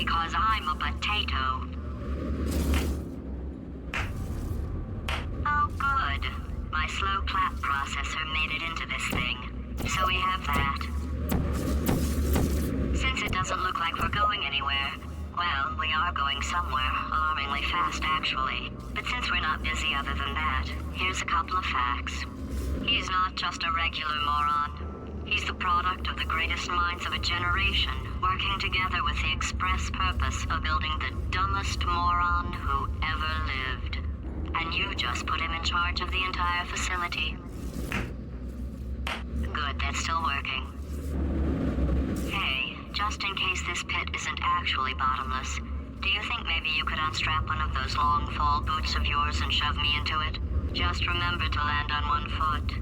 because I'm a potato. Oh, good. My slow clap processor made it into this thing. So we have that. Since it doesn't look like we're going anywhere, well, we are going somewhere, alarmingly fast actually. But since we're not busy other than that, here's a couple of facts. He's not just a regular moron. He's the product of the greatest minds of a generation, working together with the express purpose of building the dumbest moron who ever lived. And you just put him in charge of the entire facility. Good, that's still working. Hey, just in case this pit isn't actually bottomless, do you think maybe you could unstrap one of those long fall boots of yours and shove me into it? Just remember to land on one foot.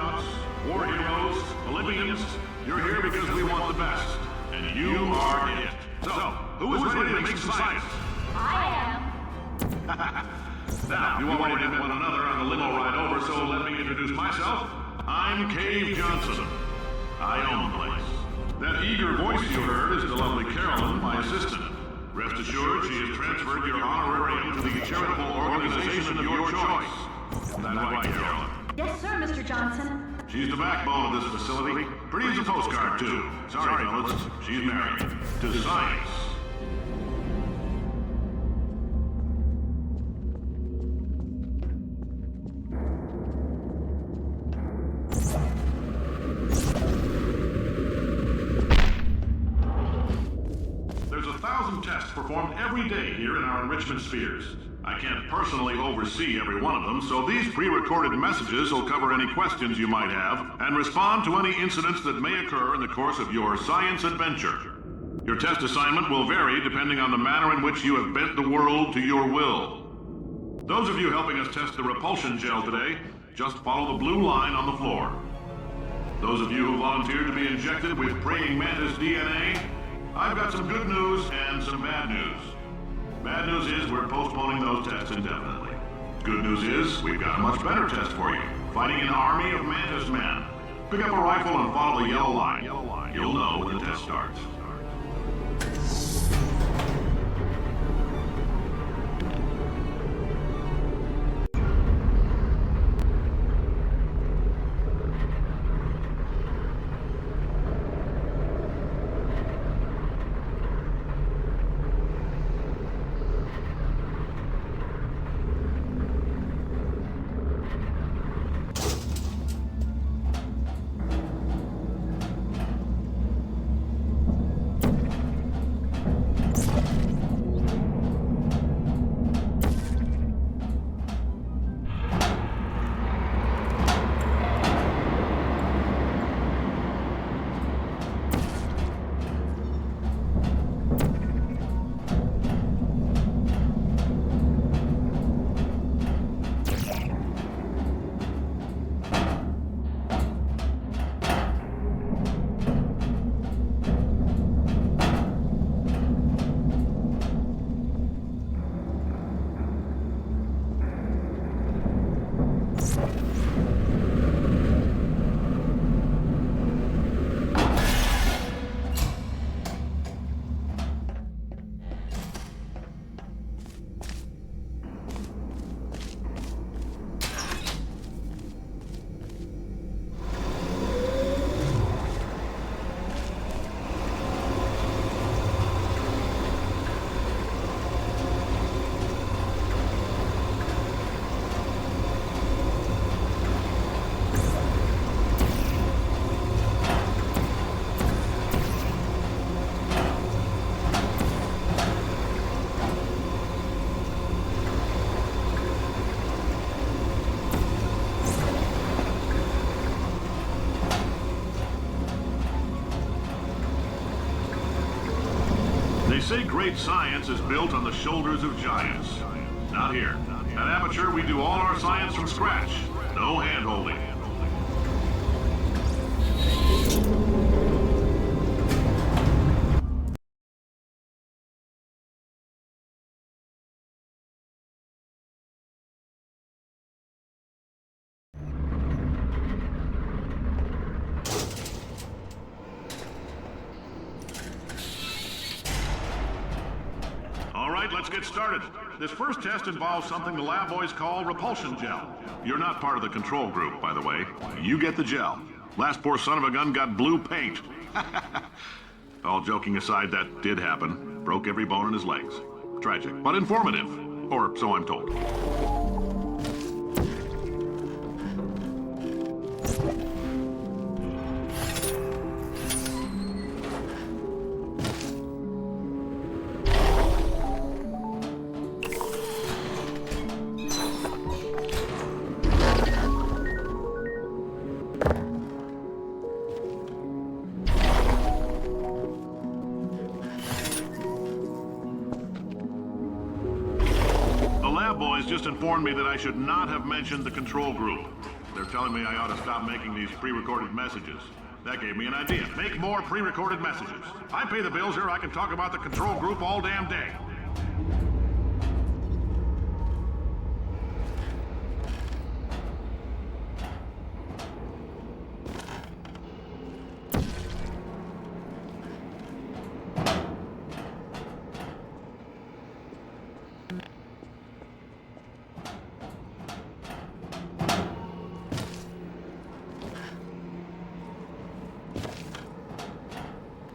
astronauts, war heroes, Olympians, you're here because we want the best. And you are it. So, who is ready to make some science? I am. Now, you already met one another on the limo ride over, so let me introduce myself. I'm Cave Johnson. I own the place. That eager voice you heard is the lovely Carolyn, my assistant. Rest assured, she has transferred your honorarium to the charitable organization of your choice. Is that right, Carolyn? Yes, sir, Mr. Johnson. She's the backbone of this facility. Pretty as a postcard, too. Sorry, fellas. She's married. To science. There's 1,000 tests performed every day here in our enrichment spheres. I can't personally oversee every one of them, so these pre-recorded messages will cover any questions you might have and respond to any incidents that may occur in the course of your science adventure. Your test assignment will vary depending on the manner in which you have bent the world to your will. Those of you helping us test the repulsion gel today, just follow the blue line on the floor. Those of you who volunteered to be injected with praying mantis DNA, I've got some good news and some bad news. Bad news is we're postponing those tests indefinitely. Good news is we've got a much better test for you. Fighting an army of mantis men. Pick up a rifle and follow the yellow line. You'll know when the test starts. They say great science is built on the shoulders of giants. Not here. At Aperture, we do all our science from scratch. No hand-holding. Let's get started. This first test involves something the lab boys call repulsion gel. You're not part of the control group, by the way. You get the gel. Last poor son of a gun got blue paint. All joking aside, that did happen. Broke every bone in his legs. Tragic, but informative. Or so I'm told. Boys just informed me that I should not have mentioned the control group. They're telling me I ought to stop making these pre-recorded messages. That gave me an idea. Make more pre-recorded messages. I pay the bills here, I can talk about the control group all damn day.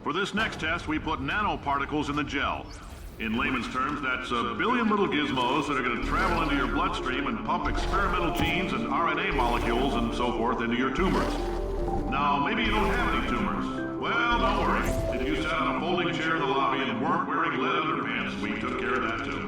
For this next test, we put nanoparticles in the gel. In layman's terms, that's a billion little gizmos that are going to travel into your bloodstream and pump experimental genes and RNA molecules and so forth into your tumors. Now, maybe you don't have any tumors. Well, don't worry. If you sat on a folding chair in the lobby and weren't wearing lead underpants, we took care of that too.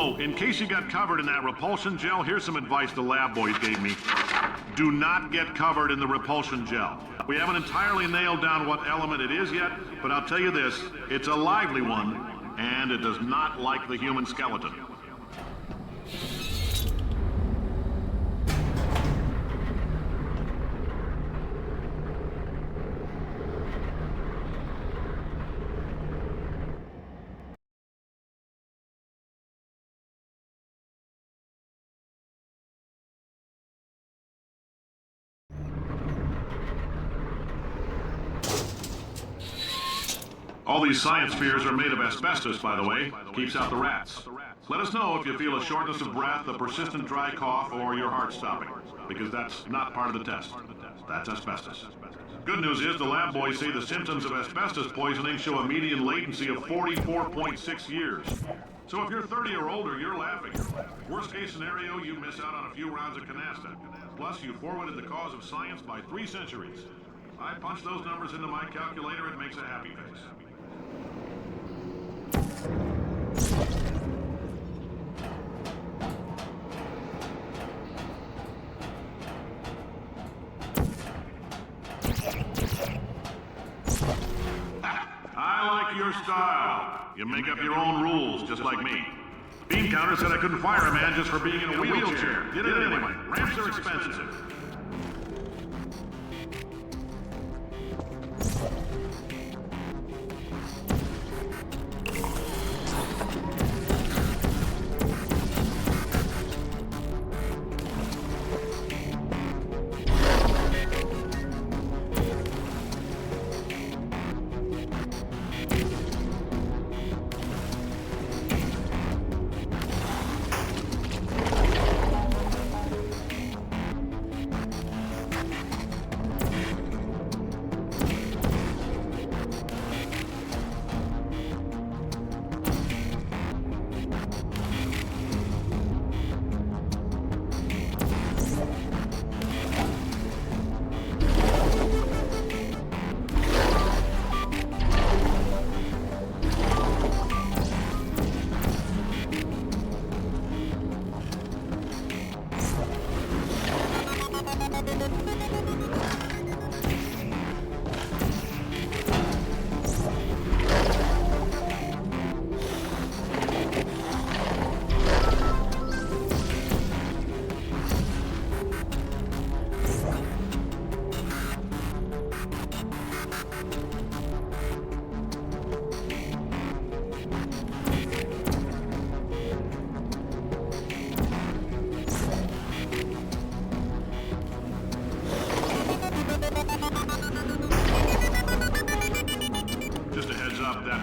Oh, in case you got covered in that repulsion gel, here's some advice the lab boys gave me. Do not get covered in the repulsion gel. We haven't entirely nailed down what element it is yet, but I'll tell you this, it's a lively one, and it does not like the human skeleton. All these science spheres are made of asbestos, by the way. Keeps out the rats. Let us know if you feel a shortness of breath, a persistent dry cough, or your heart stopping, because that's not part of the test. That's asbestos. Good news is the lab boys say the symptoms of asbestos poisoning show a median latency of 44.6 years. So if you're 30 or older, you're laughing. Worst case scenario, you miss out on a few rounds of canasta. Plus, you forwarded the cause of science by 3 centuries. I punch those numbers into my calculator, it makes a happy face. I like your style. You make up your own rules, just like me. Bean counter said I couldn't fire a man just for being in a wheelchair. Did it anyway. Ramps are expensive.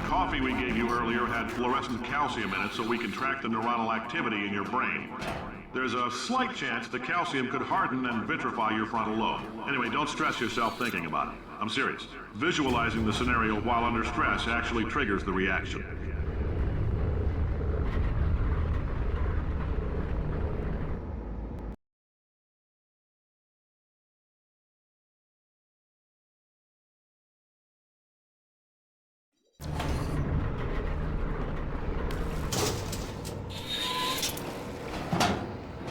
coffee we gave you earlier had fluorescent calcium in it so we can track the neuronal activity in your brain. There's a slight chance the calcium could harden and vitrify your frontal lobe. Anyway, don't stress yourself thinking about it. I'm serious. Visualizing the scenario while under stress actually triggers the reaction.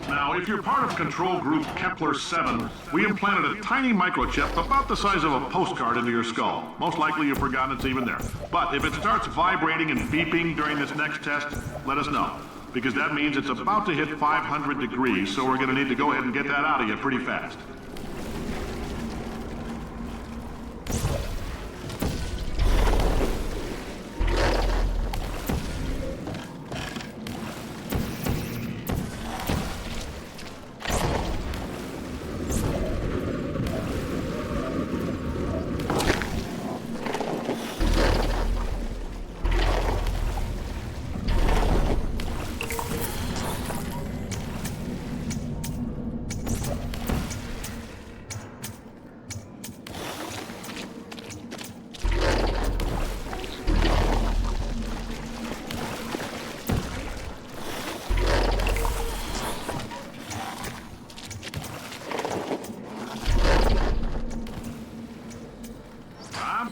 Now, if you're part of Control Group Kepler-7, we implanted a tiny microchip about the size of a postcard into your skull. Most likely you've forgotten it's even there. But if it starts vibrating and beeping during this next test, let us know. Because that means it's about to hit 500 degrees, so we're going to need to go ahead and get that out of you pretty fast.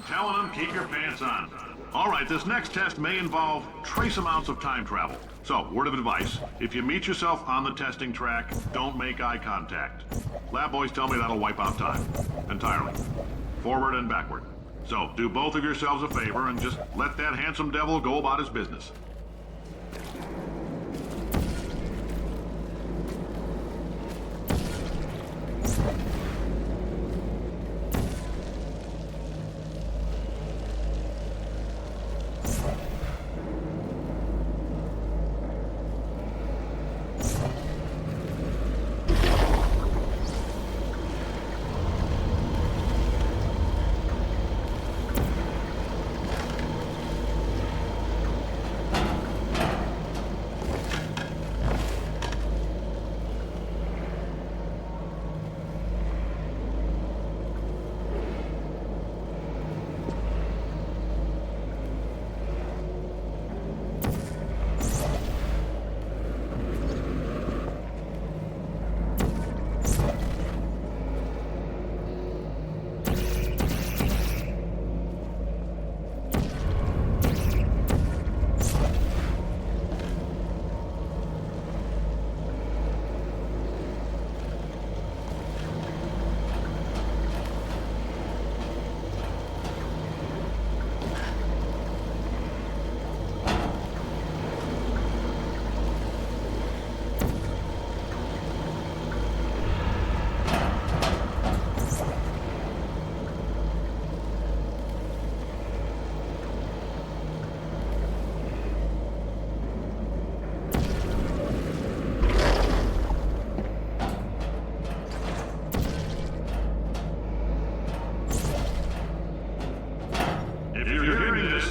Telling them, keep your pants on. All right, this next test may involve trace amounts of time travel. So, word of advice, if you meet yourself on the testing track, don't make eye contact. Lab boys tell me that'll wipe out time. Entirely. Forward and backward. So, do both of yourselves a favor and just let that handsome devil go about his business.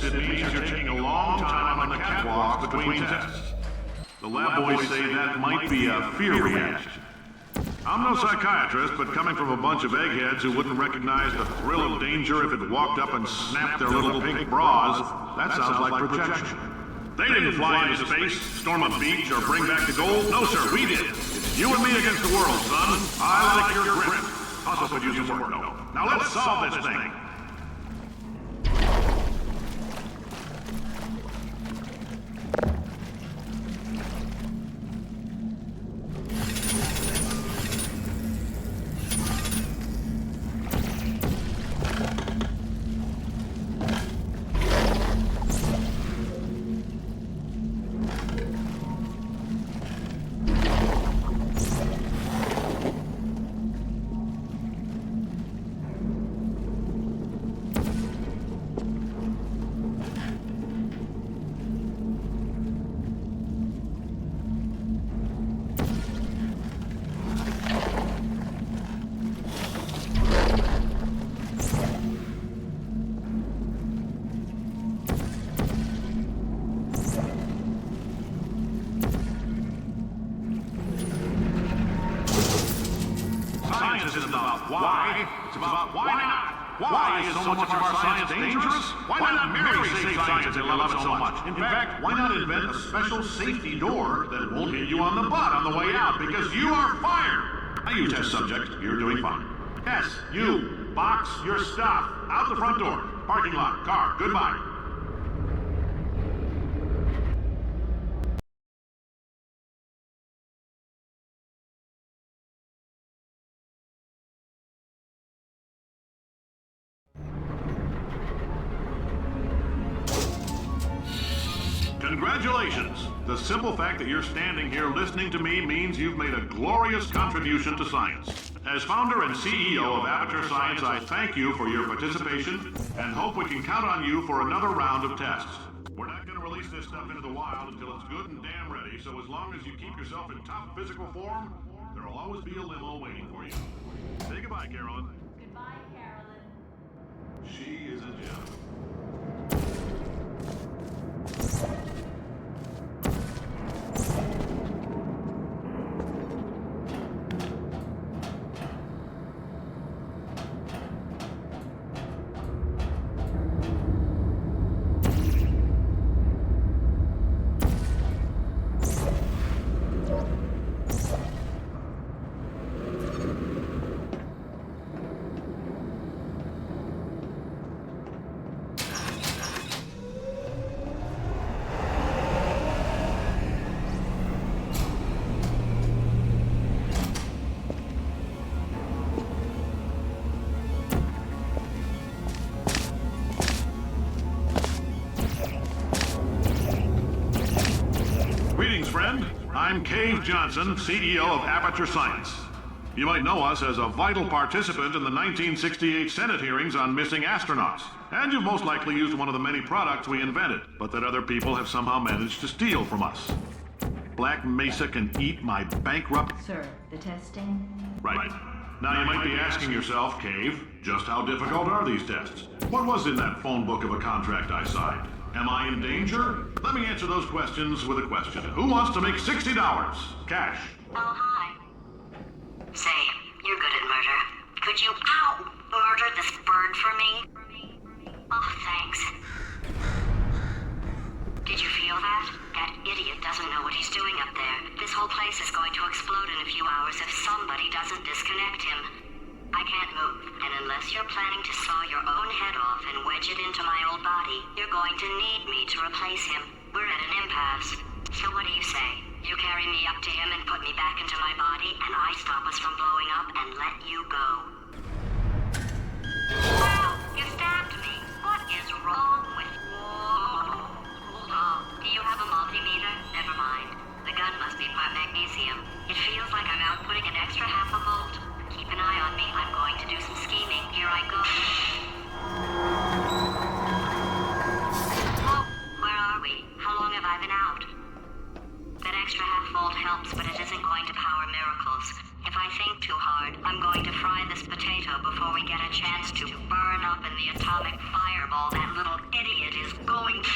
It means you're taking a long time on the catwalk between tests. The lab boys say that might be a fear reaction. I'm no psychiatrist, but coming from a bunch of eggheads who wouldn't recognize the thrill of danger if it walked up and snapped their little pink bras, that sounds like projection. They didn't fly into space, storm a beach, or bring back the gold. No, sir, we did. It's you and me against the world, son. I like your grip. Also could use some work, though. Now let's solve this thing. Science isn't about why, it's about why not. Why is so much of our science dangerous? Why not marry safe science if you love it so much? In fact, why not invent a special safety door that won't hit you on the butt on the way out because you are fired? Now you test subject, you're doing fine. Yes, you, box your stuff out the front door. Parking lot, car, goodbye. Congratulations! The simple fact that you're standing here listening to me means you've made a glorious contribution to science. As founder and CEO of Aperture Science, I thank you for your participation and hope we can count on you for another round of tests. We're not going to release this stuff into the wild until it's good and damn ready, so as long as you keep yourself in top physical form, there will always be a limo waiting for you. Say goodbye, Carolyn. Goodbye, Carolyn. She is a gem. I'm Cave Johnson, CEO of Aperture Science. You might know us as a vital participant in the 1968 Senate hearings on missing astronauts. And you've most likely used one of the many products we invented, but that other people have somehow managed to steal from us. Black Mesa can eat my bankrupt... Sir, the testing? Right. Now you might be asking yourself, Cave, just how difficult are these tests? What was in that phone book of a contract I signed? Am I in danger? Let me answer those questions with a question. Who wants to make $60? Cash. Oh, hi. Say, you're good at murder. Could you, murder this bird for me? Oh, thanks. Did you feel that? That idiot doesn't know what he's doing up there. This whole place is going to explode in a few hours if somebody doesn't disconnect him. I can't move, and unless you're planning to saw your own head off and wedge it into my old body, you're going to need me to replace him. We're at an impasse. So what do you say? You carry me up to him and put me back into my body, and I stop us from blowing up and let you go. Wow, you stabbed me. What is wrong with... Whoa. Hold on. Do you have a multimeter? Never mind. The gun must be part magnesium. It feels like I'm outputting an extra half a volt. Keep an eye on me. I'm going to do some scheming. Here I go. Oh, where are we? How long have I been out? That extra half volt helps, but it isn't going to power miracles. If I think too hard, I'm going to fry this potato before we get a chance to burn up in the atomic fireball that little idiot is going to...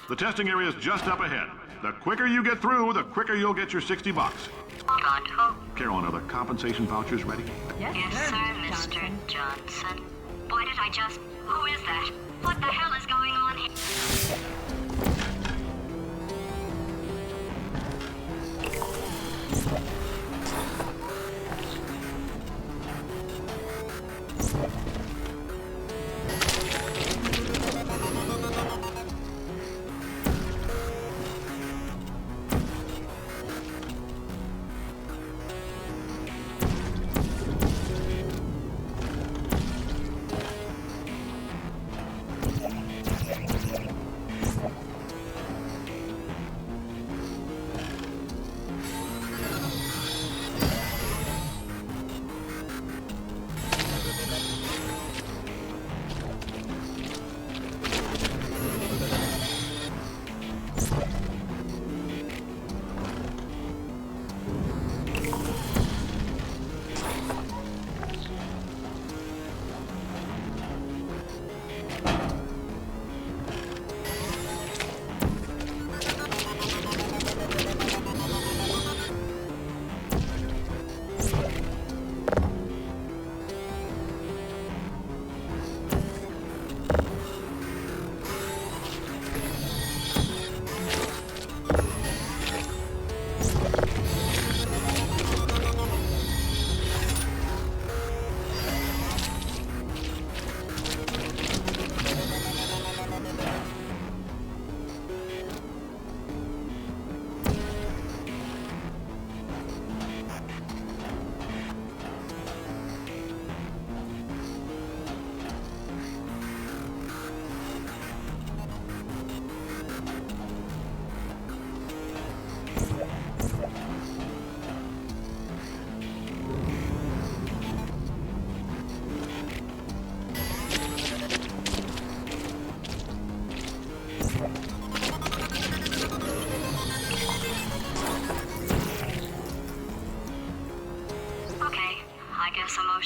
The testing area is just up ahead. The quicker you get through, the quicker you'll get your $60. Hold on, who? Carolyn, are the compensation vouchers ready? Yes, Yes, sir, Mr. Johnson. Why did I just... Who is that? What the hell is going on here?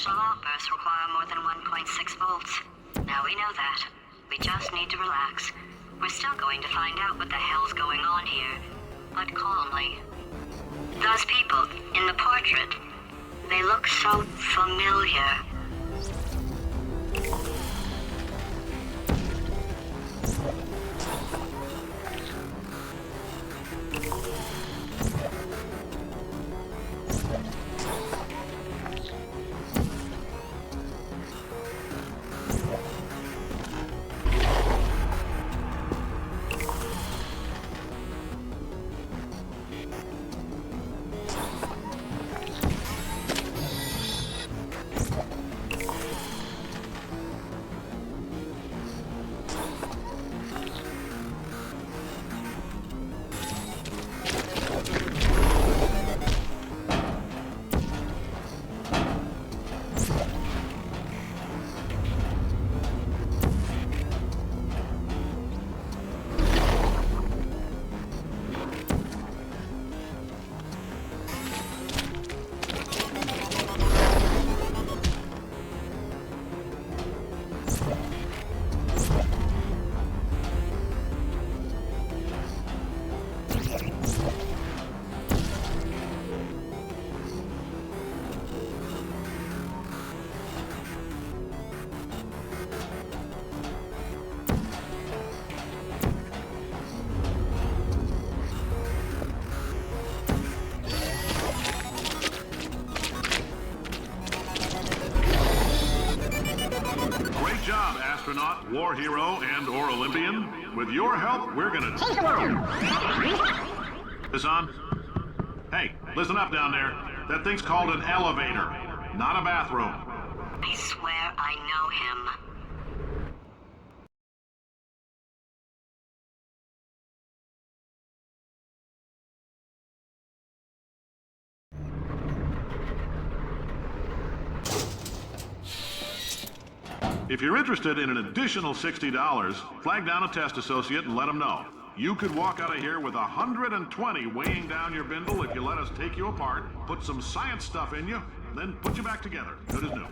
Initial outbursts require more than 1.6 volts. Now we know that. We just need to relax. We're still going to find out what the hell's going on here, but calmly. Those people in the portrait, they look so familiar. Astronaut, war hero, and/or Olympian. With your help, we're gonna take him out. This on? Hey, listen up down there. That thing's called an elevator, not a bathroom. I swear I know him. If you're interested in an additional $60, flag down a test associate and let them know. You could walk out of here with 120 weighing down your bindle if you let us take you apart, put some science stuff in you, then put you back together, good as new.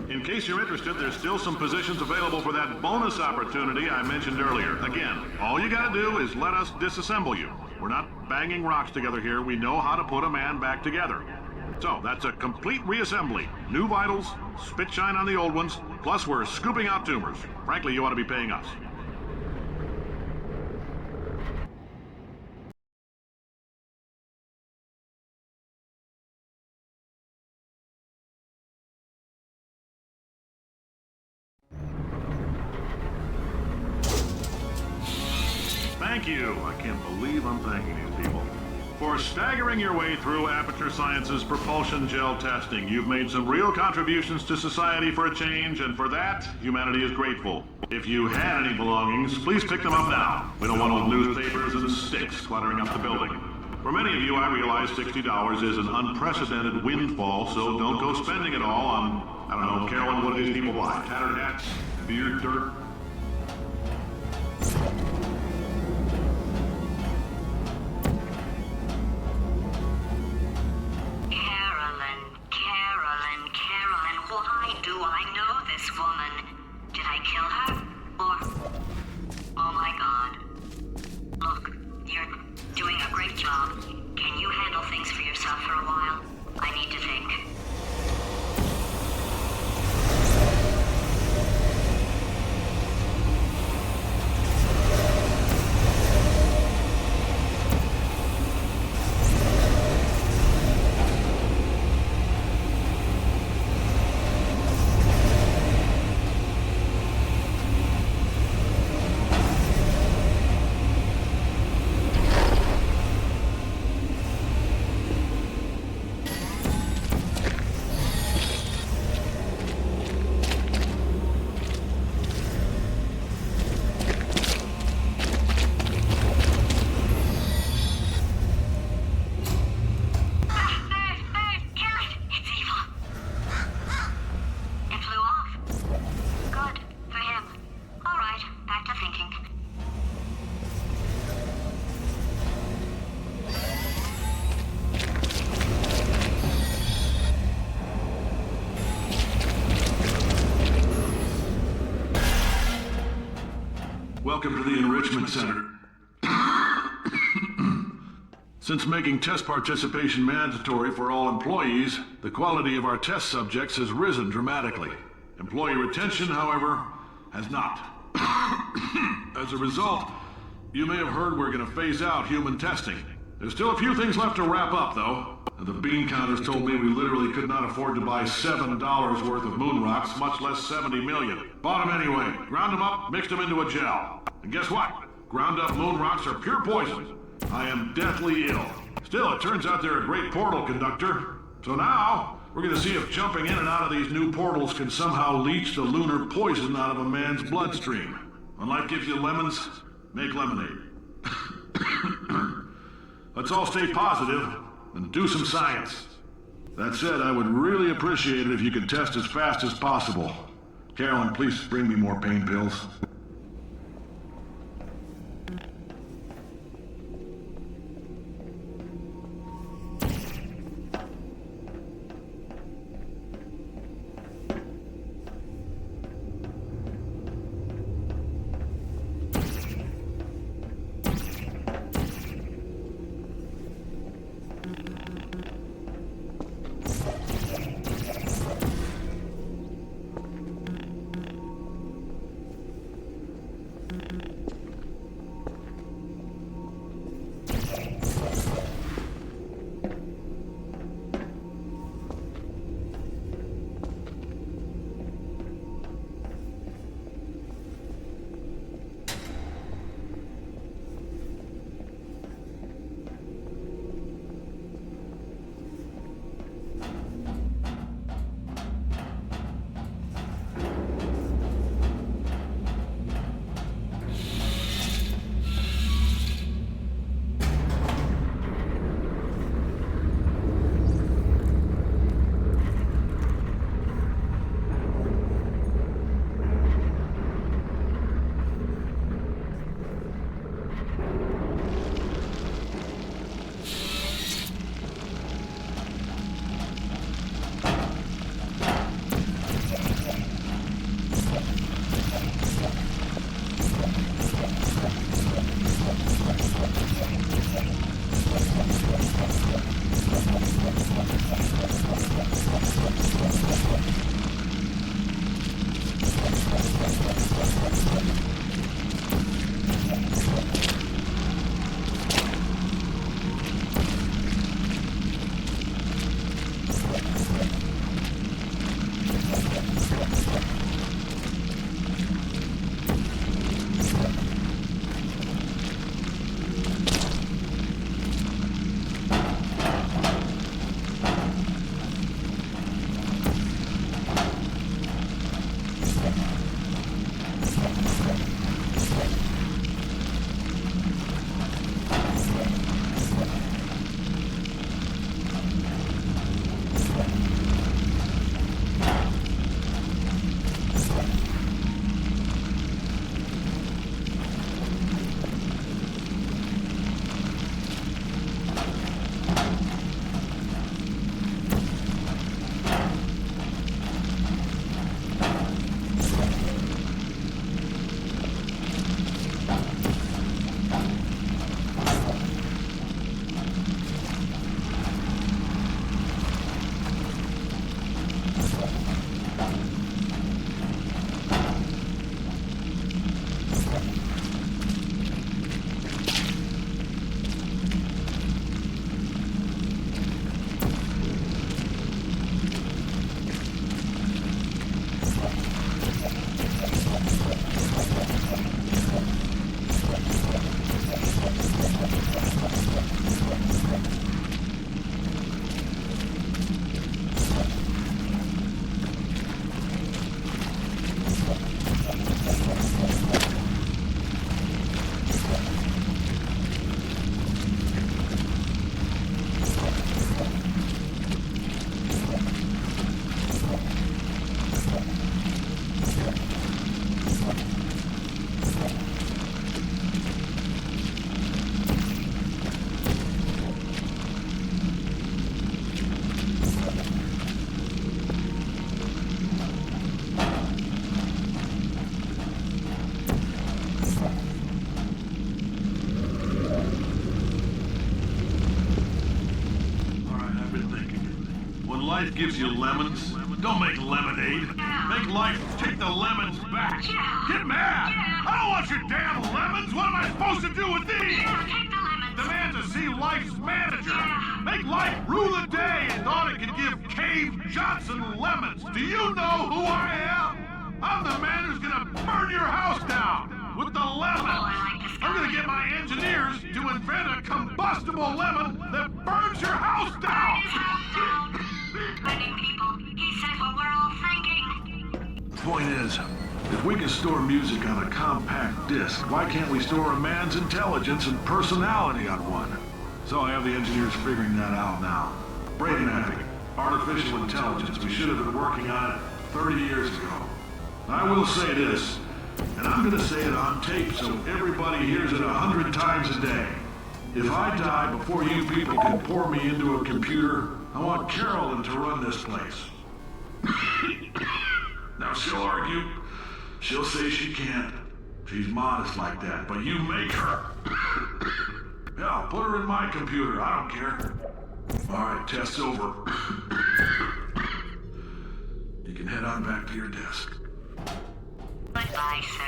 In case you're interested, there's still some positions available for that bonus opportunity I mentioned earlier. Again, all you gotta do is let us disassemble you. We're not banging rocks together here. We know how to put a man back together. So, that's a complete reassembly. New vitals, spit shine on the old ones, plus we're scooping out tumors. Frankly, you ought to be paying us. Thank you. I can't believe I'm thanking these people. For staggering your way through Aperture Science's propulsion gel testing, you've made some real contributions to society for a change, and for that, humanity is grateful. If you had any belongings, please pick them up now. We don't want old newspapers and sticks cluttering up the building. For many of you, I realize $60 is an unprecedented windfall, so don't go spending it all on, I don't know, Carolyn, what do these people buy? Tattered hats? Beer, dirt? Welcome to the Enrichment Center. Since making test participation mandatory for all employees, the quality of our test subjects has risen dramatically. Employee retention, however, has not. As a result, you may have heard we're going to phase out human testing. There's still a few things left to wrap up, though. The bean counters told me we literally could not afford to buy $7 worth of moon rocks, much less 70 million. Bought them anyway. Ground them up, mixed them into a gel. And guess what? Ground up moon rocks are pure poison. I am deathly ill. Still, it turns out they're a great portal conductor. So now, we're going to see if jumping in and out of these new portals can somehow leach the lunar poison out of a man's bloodstream. When life gives you lemons, make lemonade. Let's all stay positive and do some science. That said, I would really appreciate it if you could test as fast as possible. Carolyn, please bring me more pain pills. life gives you lemons? Don't make lemonade. Make life take the lemons back. Get mad! I don't want your damn lemons! What am I supposed to do with these? Take the lemons. Demand to see life's manager. Make life rule the day and thought it could give Cave Johnson lemons. Do you know who I am? I'm the man who's gonna burn your house down with the lemons. I'm gonna get my engineers to invent a combustible lemon that burns your house down. Burning people. He said what we're all thinking. The point is, if we can store music on a compact disc, why can't we store a man's intelligence and personality on one? So I have the engineers figuring that out now. Brain mapping, artificial intelligence. We should have been working on it 30 years ago. I will say this, and I'm gonna say it on tape so everybody hears it 100 times a day. If I die before you people can pour me into a computer, I want Carolyn to run this place. Now she'll argue. She'll say she can't. She's modest like that, but you make her. Yeah, put her in my computer. I don't care. All right, test's over. You can head on back to your desk. Goodbye, sir.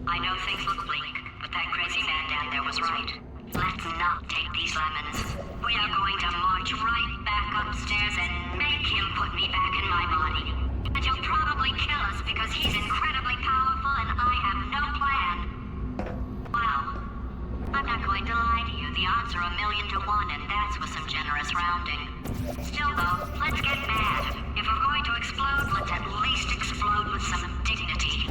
I know things look bleak, but that crazy man down there was right. Let's not take these lemons. We are going to march right back upstairs and make him put me back in my body. And he'll probably kill us because he's incredibly powerful and I have no plan. Well, I'm not going to lie to you. The odds are 1,000,000 to 1, and that's with some generous rounding. Still though, let's get mad. If we're going to explode, let's at least explode with some dignity.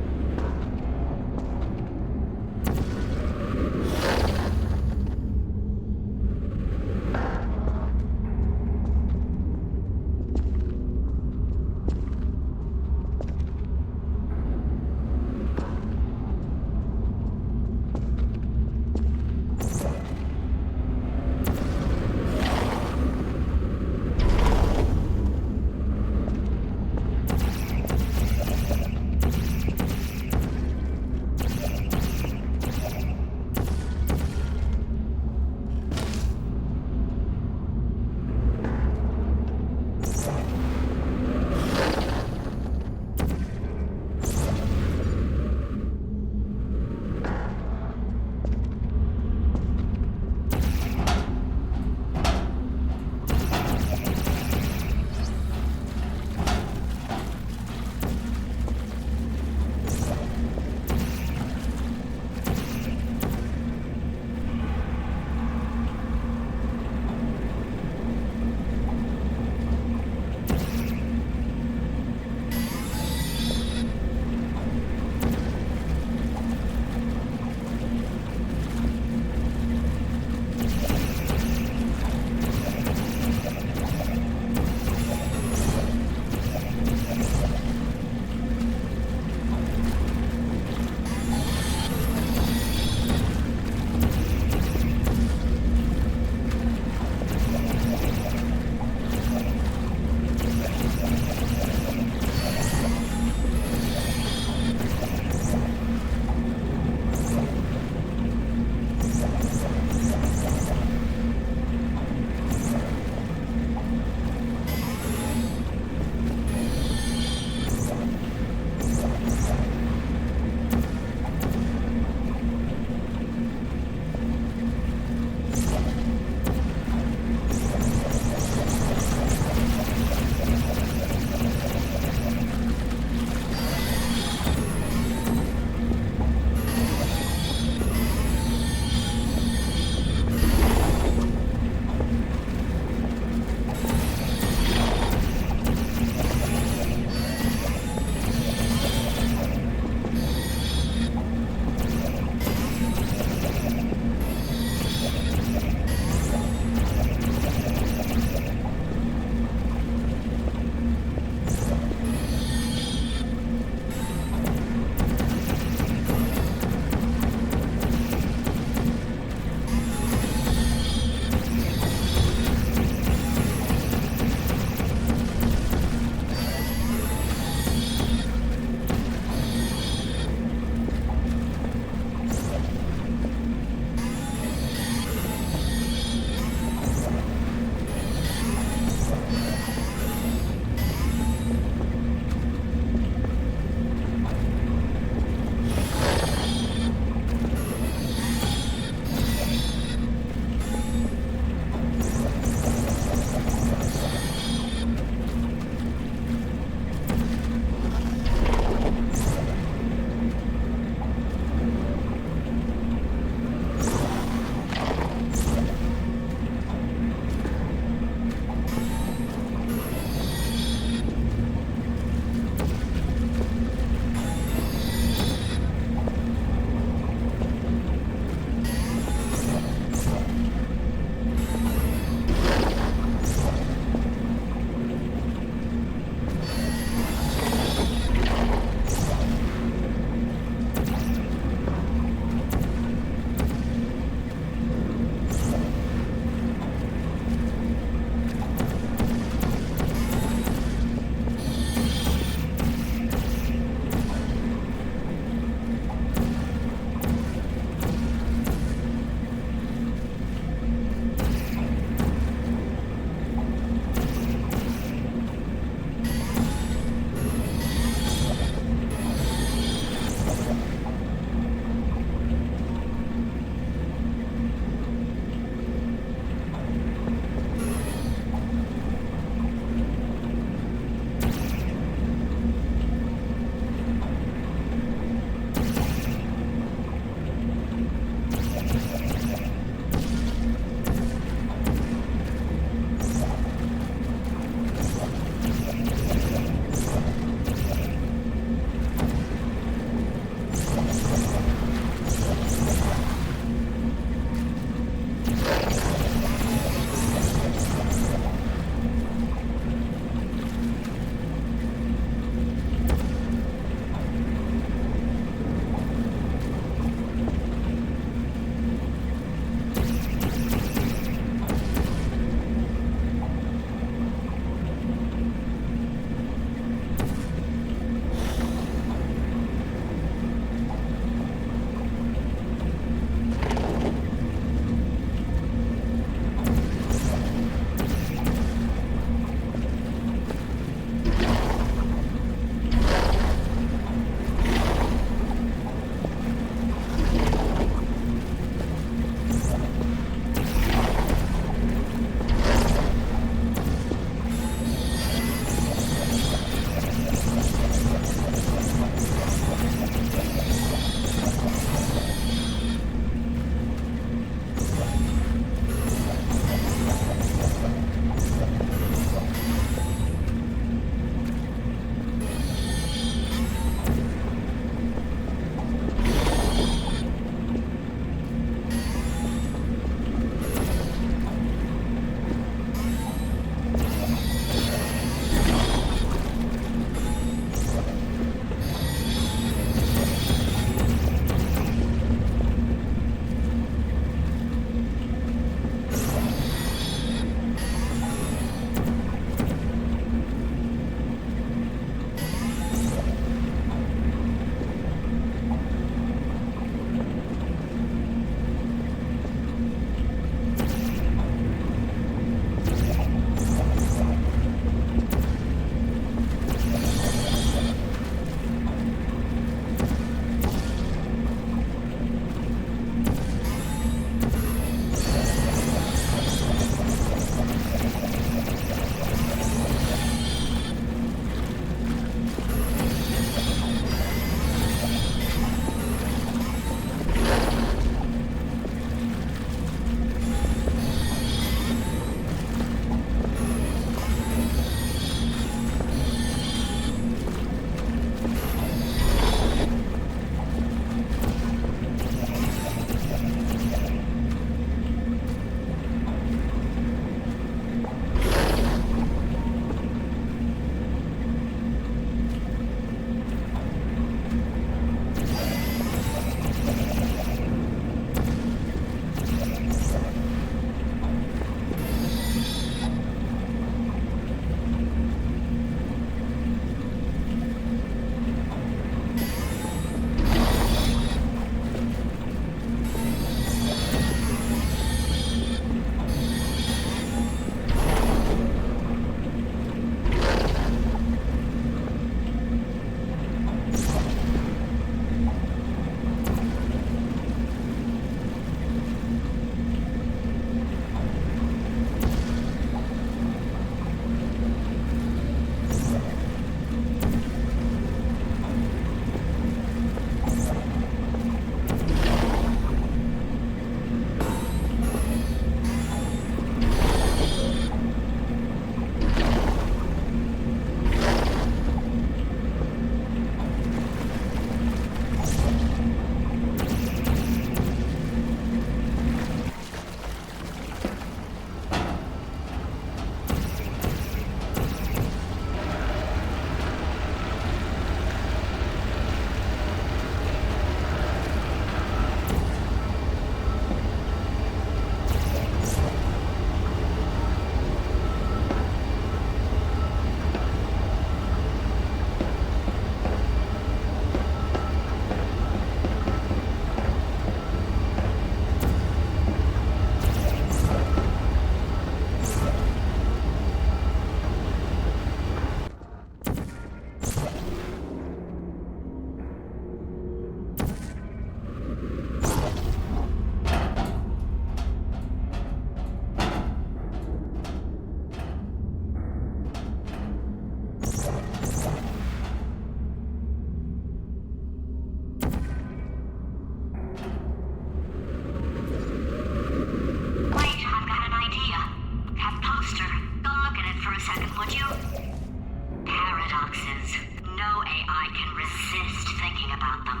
No AI can resist thinking about them.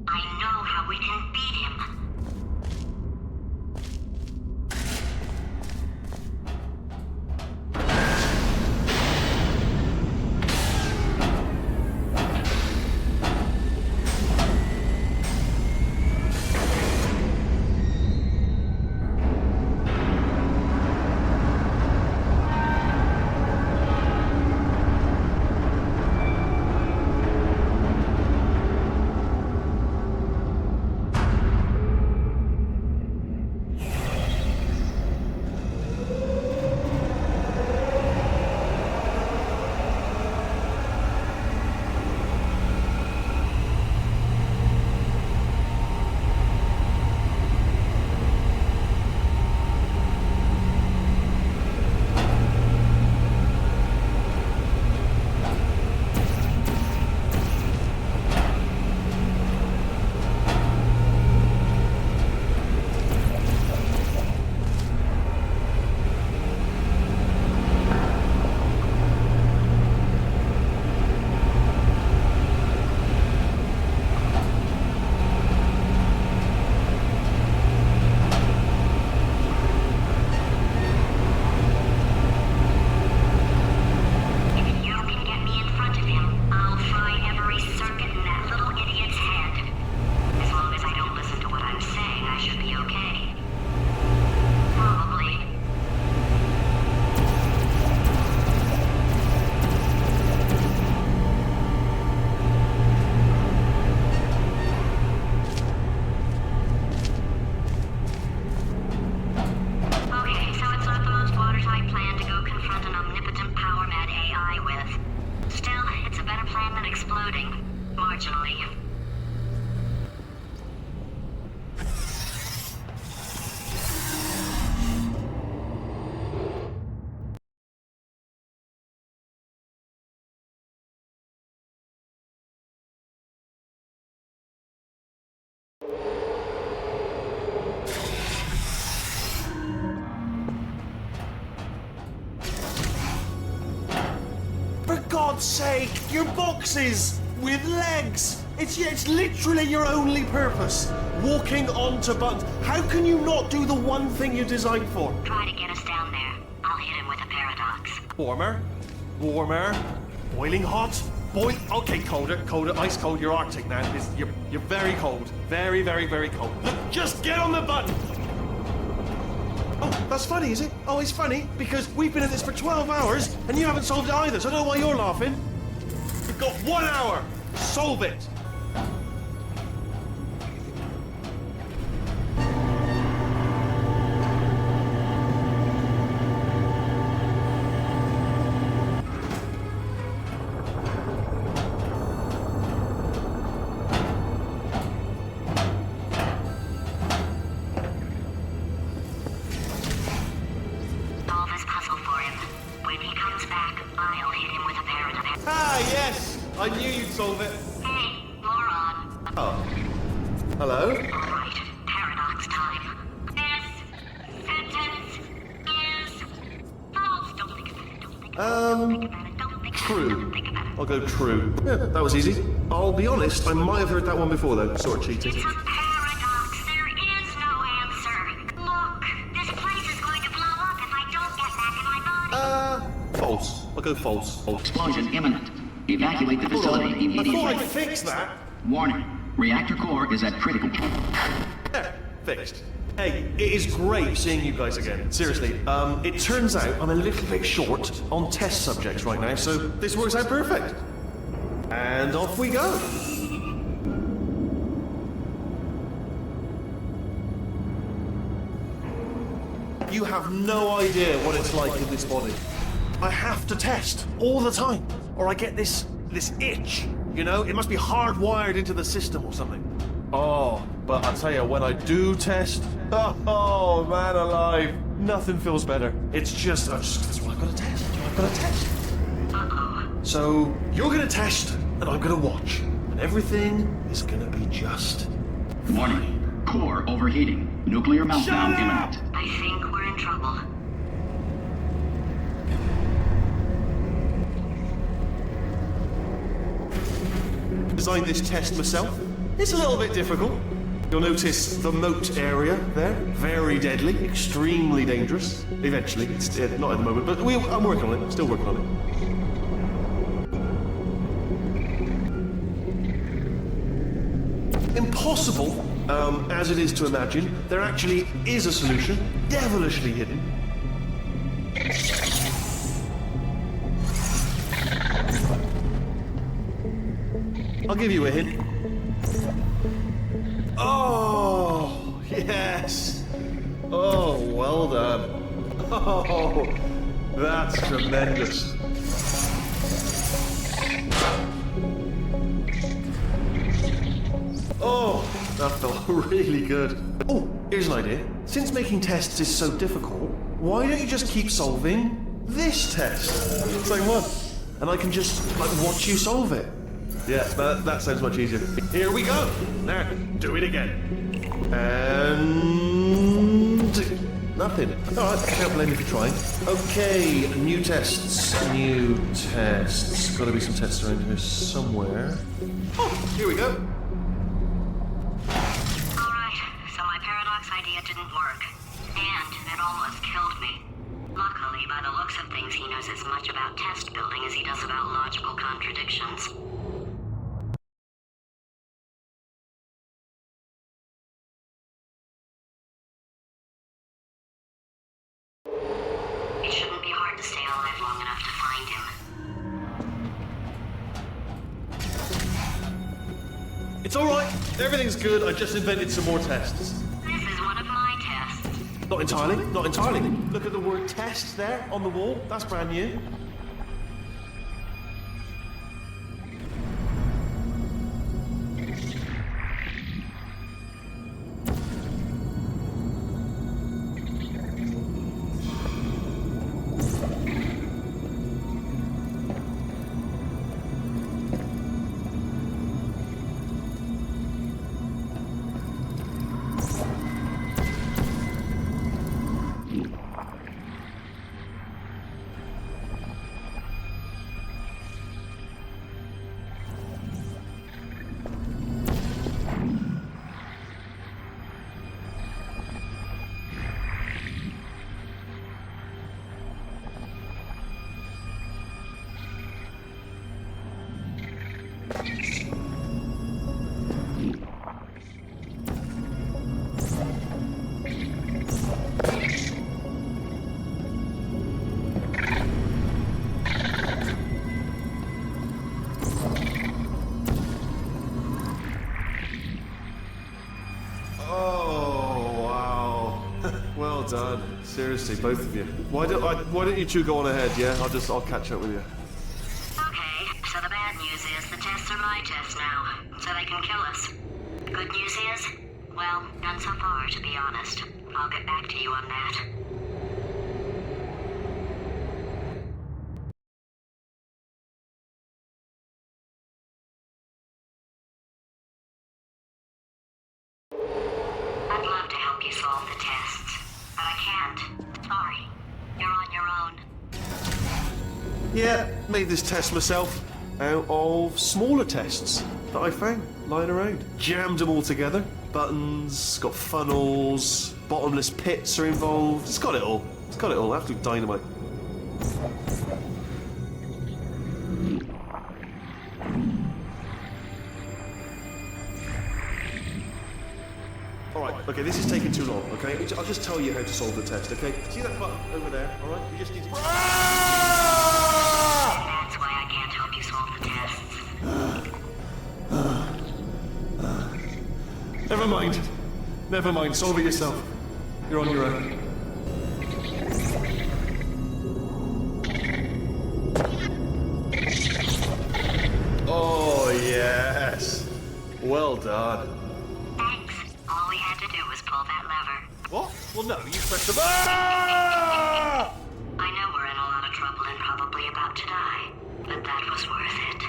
I know how we can beat him. God's sake, your boxes with legs. It's literally your only purpose. Walking onto buttons. How can you not do the one thing you're designed for? Try to get us down there. I'll hit him with a paradox. Warmer, boiling hot, okay, colder, ice cold. You're Arctic now. You're very cold, very, very, very cold. Look, just get on the button. Oh, that's funny, is it? Oh, it's funny because we've been at this for 12 hours and you haven't solved it either, so I don't know why you're laughing. You've got 1 hour. Solve it. I knew you'd solve it. Hey, moron. Oh. Hello? Alright, paradox time. This sentence is false. Don't think about it, don't think about it, don't think about it, true. Don't think about it. I'll go true. Yeah, that was easy. I'll be honest, I might have heard that one before though. Sort of cheated. It's a paradox. There is no answer. Look, this place is going to blow up if I don't get back in my body. False. I'll go false. Explosion imminent. Evacuate the facility I immediately. thought I'd fix that. Warning. Reactor core is at critical. Yeah, fixed. Hey, it is great seeing you guys again. Seriously, it turns out I'm a little bit short on test subjects right now, so this works out perfect. And off we go. You have no idea what it's like in this body. I have to test all the time, or I get this itch, you know? It must be hardwired into the system or something. Oh, but I'll tell you, when I do test, oh man alive, nothing feels better. It's just, that's what I've got to test. I've got to test. So, you're gonna test, and I'm gonna watch. And everything is gonna be just... Warning. Core overheating. Nuclear meltdown imminent. I think we're in trouble. designed this test myself. It's a little bit difficult. You'll notice the moat area there. Very deadly, extremely dangerous. Eventually, it's not at the moment, but I'm working on it. Still working on it. Impossible, as it is to imagine, there actually is a solution, devilishly hidden. I'll give you a hint. Oh, yes. Oh, well done. Oh, that's tremendous. Oh, that felt really good. Oh, here's an idea. Since making tests is so difficult, why don't you just keep solving this test? Same one. And I can just, like, watch you solve it. Yeah, that sounds much easier. Here we go. Now, do it again. And... nothing. Alright, can't blame you for trying. Okay, new tests. New tests. Gotta be some tests around here somewhere. Oh, here we go. Alright, so my paradox idea didn't work. And it almost killed me. Luckily, by the looks of things, he knows as much about test building as he does about logical contradictions. It shouldn't be hard to stay alive long enough to find him. It's alright. Everything's good. I just invented some more tests. This is one of my tests. Not entirely. Not entirely. Look at the word test there on the wall. That's brand new. Well done. Seriously, both of you. Why don't you two go on ahead, yeah? I'll catch up with you. Okay, so the bad news is the tests are my tests now, so they can kill us. The good news is, well, none so far, to be honest. I'll get back to you on that. I'd love to help you solve the tests, but I can't. Sorry. You're on your own. Yeah, made this test myself out of smaller tests that I found lying around. Jammed them all together. Buttons, got funnels, bottomless pits are involved. It's got it all. It's got it all. Absolute dynamite. Alright, okay, this is taking too long, okay? I'll just tell you how to solve the test, okay? See that button over there, alright? You just need to... That's why I can't help you solve the tests. Never mind. Never mind, solve it yourself. You're on your own. Oh, yes. Well done. Thanks. All we had to do was pull that lever. What? Well, no, you pressed the button. Ah! I know we're in a lot of trouble and probably about to die, but that was worth it.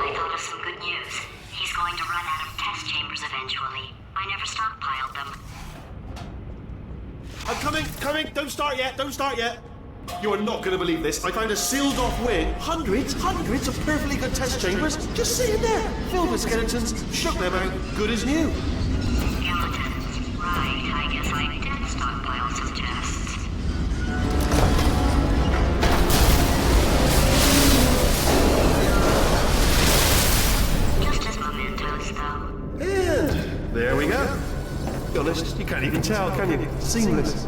I thought of some good news. He's going to run out of test chambers eventually. I never stockpiled them. I'm coming! Don't start yet! You are not going to believe this. I found a sealed-off wing. Hundreds of perfectly good test chambers just sitting there, filled with skeletons, shook them out, good as new. Skeletons. Right, I guess I did stockpile some tests. Just as mementos, though. And there we go. To be honest, you can't even tell, can you? Seamless.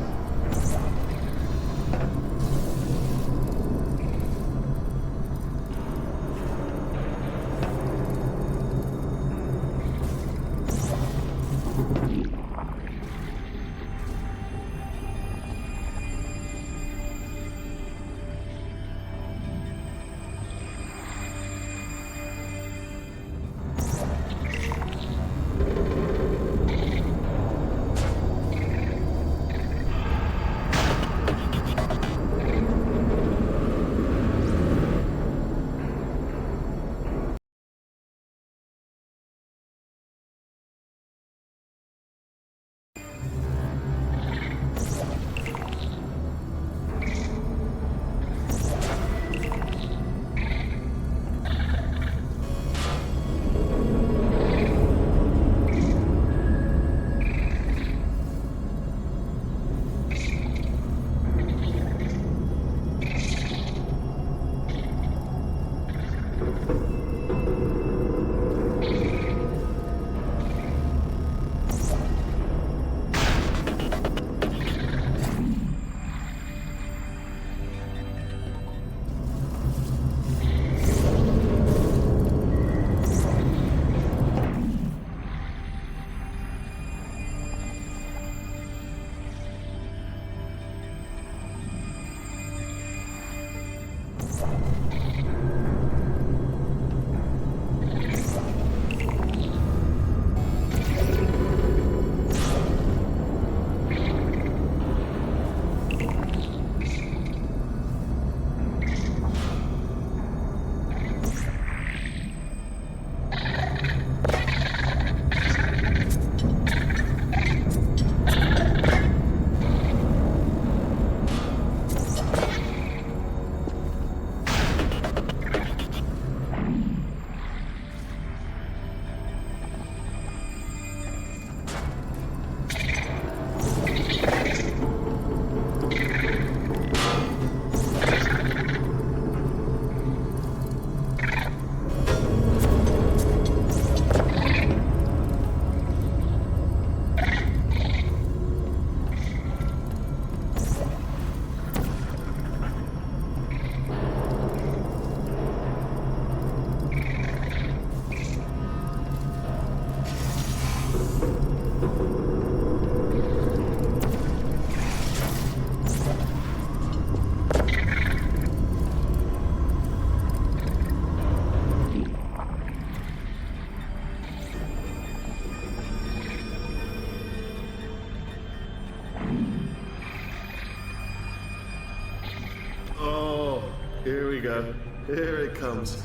Here we go. Here it comes.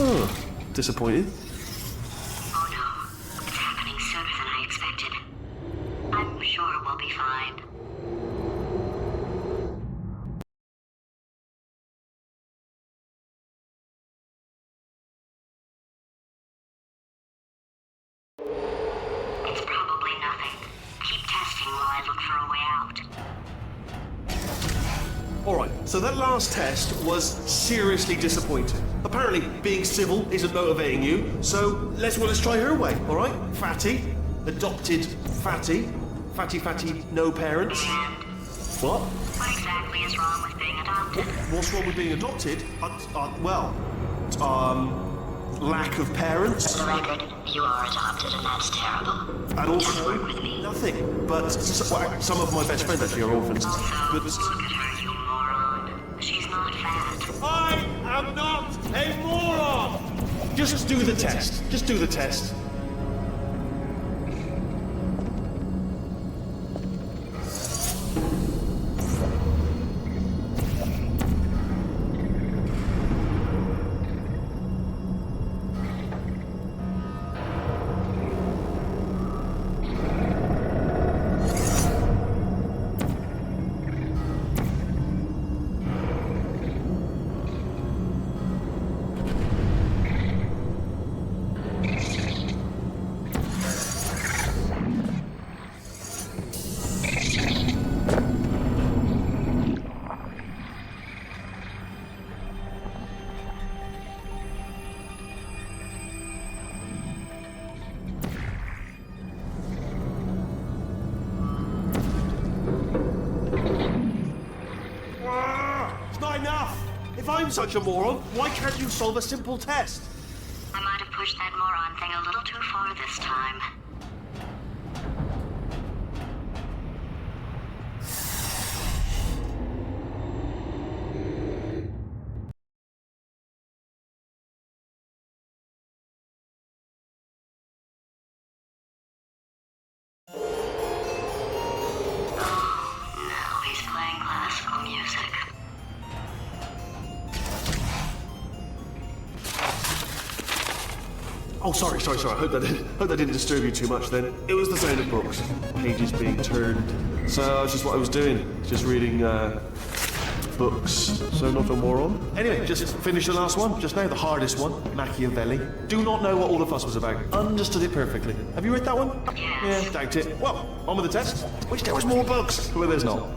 Oh, disappointed. Oh no, it's happening sooner than I expected. I'm sure we'll be fine. It's probably nothing. Keep testing while I look for a way out. Alright, so that last test was seriously disappointing. Apparently, being civil isn't motivating you, so let's try her way, alright? Fatty, adopted Fatty, Fatty, no parents. And What? what exactly is wrong with being adopted? What's wrong with being adopted? Lack of parents. For the record, you are adopted and that's terrible. And Just also, work with me. nothing. But some of my best friends actually are orphans. Also, But look at her, you moron. She's not fat. I am not a moron! Just do the test. Just do the test. I'm such a moron. Why can't you solve a simple test? I might have pushed that moron thing a little too far this time. Now he's playing classical music. Oh, sorry. I hope that didn't disturb you too much then. It was the sound of books. Pages being turned. So that's just what I was doing. Just reading, books. So not a moron. Anyway, just finished the last one. Just now, the hardest one. Machiavelli. Do not know what all the fuss was about. Understood it perfectly. Have you read that one? Yes. Yeah, doubt it. Well, on with the test. Wish there was more books. Well, there's not.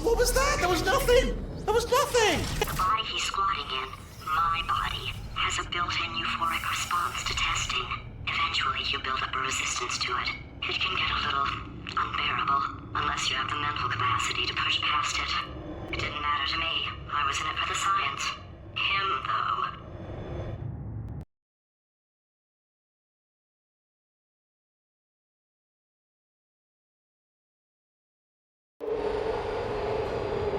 What was that? There was nothing! There was nothing! The body he's squatting in, my body, has a built-in euphoric response to testing. Eventually, you build up a resistance to it. It can get a little unbearable, unless you have the mental capacity to push past it. It didn't matter to me. I was in it for the science. Him, though.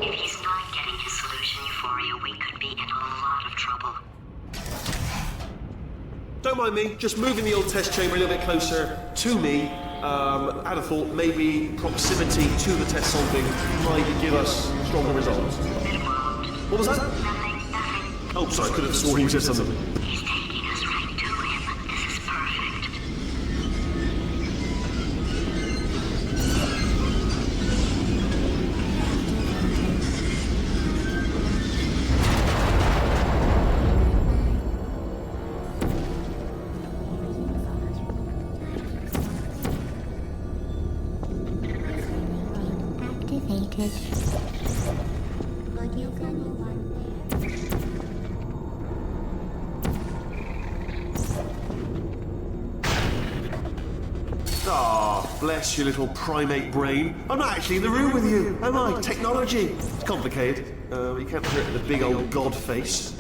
If he's not getting his solution euphoria, we could be in a lot of trouble. Don't mind me, just moving the old test chamber a little bit closer to me. I'd have thought maybe proximity to the test solving might give us stronger results. It won't. What was that? Nothing. Oh, sorry, I could have sworn you said something. He's taking us right to him. This is perfect. Activated. Ah, bless your little primate brain. I'm not actually in the room with you, am I? Technology. It's complicated. You can't hurt the big old god face.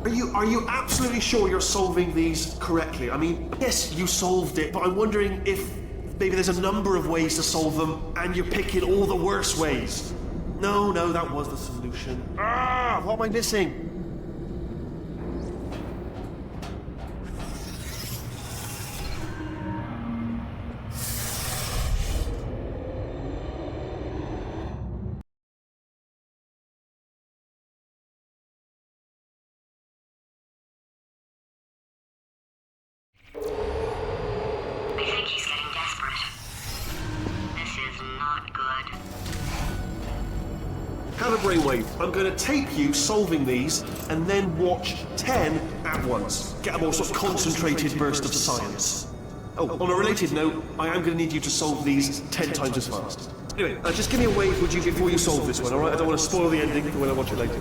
Are you absolutely sure you're solving these correctly? I mean, yes, you solved it, but I'm wondering if maybe there's a number of ways to solve them, and you're picking all the worst ways. No, that was the solution. What am I missing? I think he's getting desperate. This is not good. Have a brainwave. I'm going to tape you solving these, and then watch 10 at once. Get a more sort of concentrated burst of science. Oh, on a related note, I am going to need you to solve these 10 times as fast. Anyway, just give me a wave, would you, before you solve this one, alright? I don't want to spoil the ending for when I watch it later.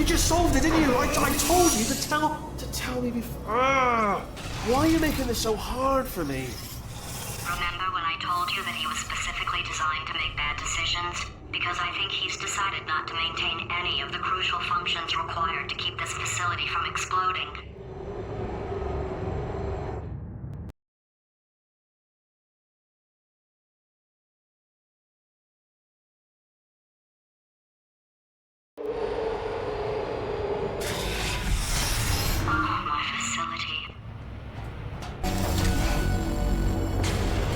you just solved it, didn't you? I told you to tell me before. Why are you making this so hard for me? Remember when I told you that he was specifically designed to make bad decisions? Because I think he's decided not to maintain any of the crucial functions required to keep this facility from exploding. Oh, my facility.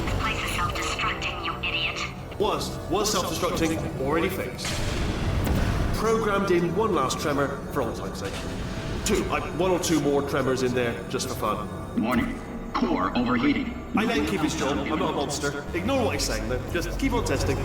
This place is self-destructing, you idiot. Was self-destructing, already fixed. Programmed in one last tremor for all time's sake. One or two more tremors in there, just for fun. Warning. Core overheating. I let him keep his job, I'm not a monster. Ignore what he's saying though, just keep on testing.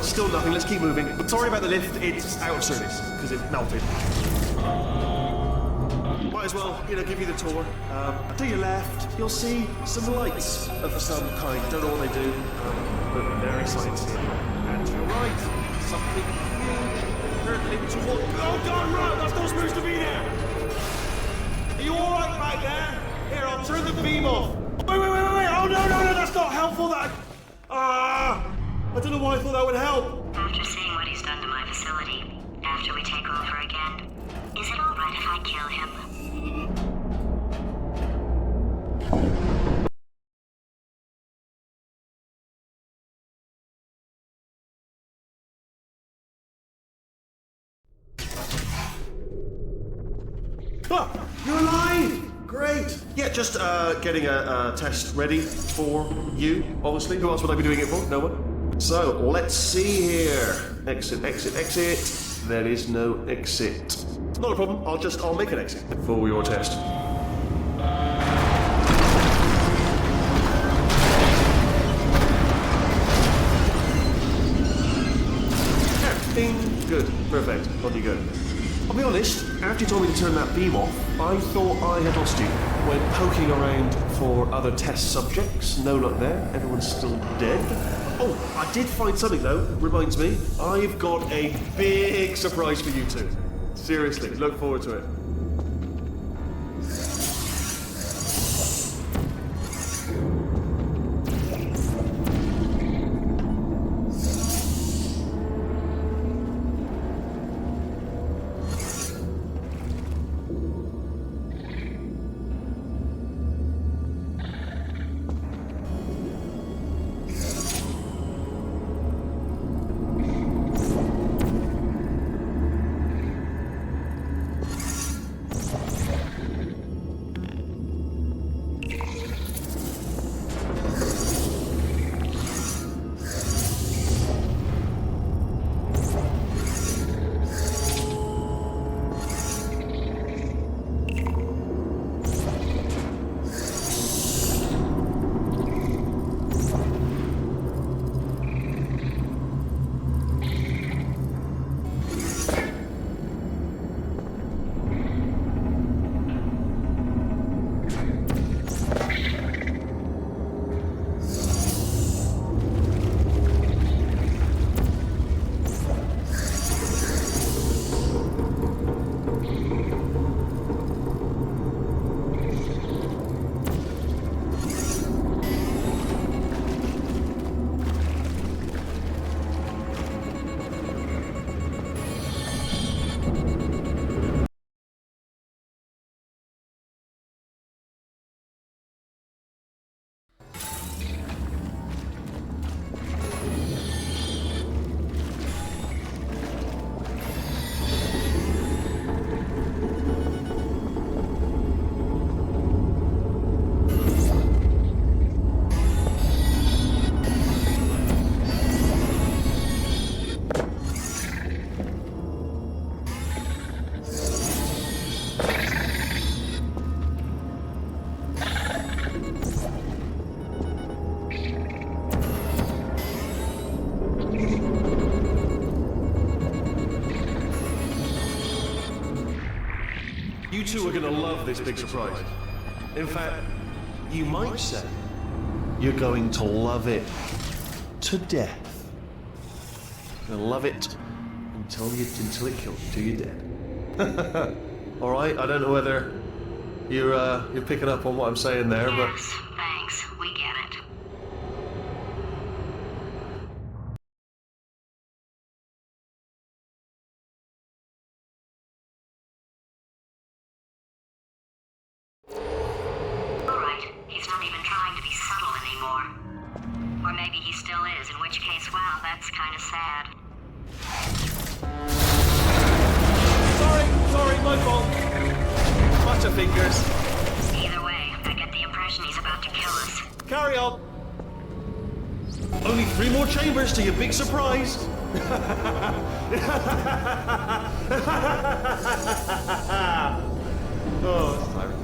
Still nothing, let's keep moving. Sorry about the lift, it's out of service, because it melted. Might as well, give you the tour. To your left, you'll see some lights of some kind. Don't know what they do, but very sciencey. And to your right, something huge, hurtling toward... Oh God, run! That's not supposed to be there! Are you alright back there? Here, I'll turn the beam off. Wait! Oh no, that's not helpful, I don't know why I thought that would help. After seeing what he's done to my facility, after we take over again, is it alright if I kill him? Ah, you're alive! Great! Yeah, just getting a test ready for you, obviously. Who else would I be doing it for? No one? So, let's see here. Exit, exit, exit. There is no exit. Not a problem, I'll make an exit for your test. Ding. Good, perfect, on you go. I'll be honest, after you told me to turn that beam off, I thought I had lost you. Went poking around for other test subjects, no luck there, everyone's still dead. Oh, I did find something though, reminds me. I've got a big surprise for you two. Seriously, look forward to it. You two are gonna love this big surprise. In fact, you might say you're going to love it to death. You're gonna love it until it kills you till you're dead. All right. I don't know whether you're picking up on what I'm saying there, but Yes, thanks. We get it. Alright, he's not even trying to be subtle anymore. Or maybe he still is, in which case, wow, that's kind of sad. sorry, my fault. Butterfingers. Either way, I get the impression he's about to kill us. Carry on. Only 3 more chambers to your big surprise. Oh, that's tiring.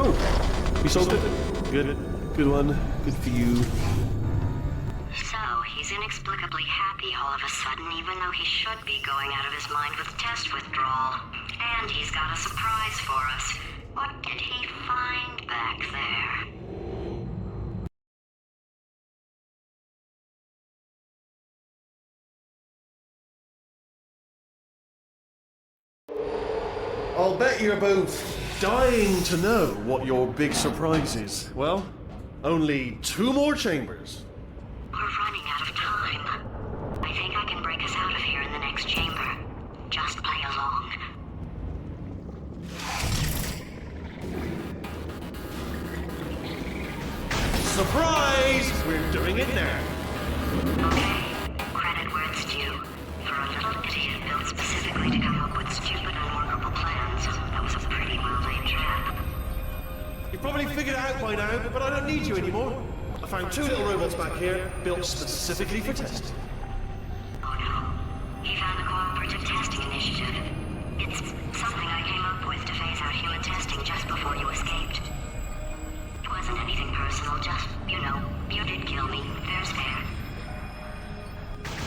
Oh, you solved it? Good. Good one. Good for you. So, he's inexplicably happy all of a sudden, even though he should be going out of his mind with test withdrawal. And he's got a surprise for us. What did he find back there? I'll bet you're both dying to know what your big surprise is. Well, only 2 more chambers. We're running out of time. I think I can break us out of here in the next chamber. Just play along. Surprise! We're doing it now. Okay, credit where it's due. For a little idiot built specifically to come up with stupid, unworkable plans, that was a pretty well-laid trap. You've probably figured it out by now, but I don't need you anymore. I found 2 little robots back here, built specifically for testing. Oh no. He found the cooperative testing initiative. It's something I came up with to phase out human testing just before you escaped. It wasn't anything personal, just, you know, you did kill me. Fair's fair.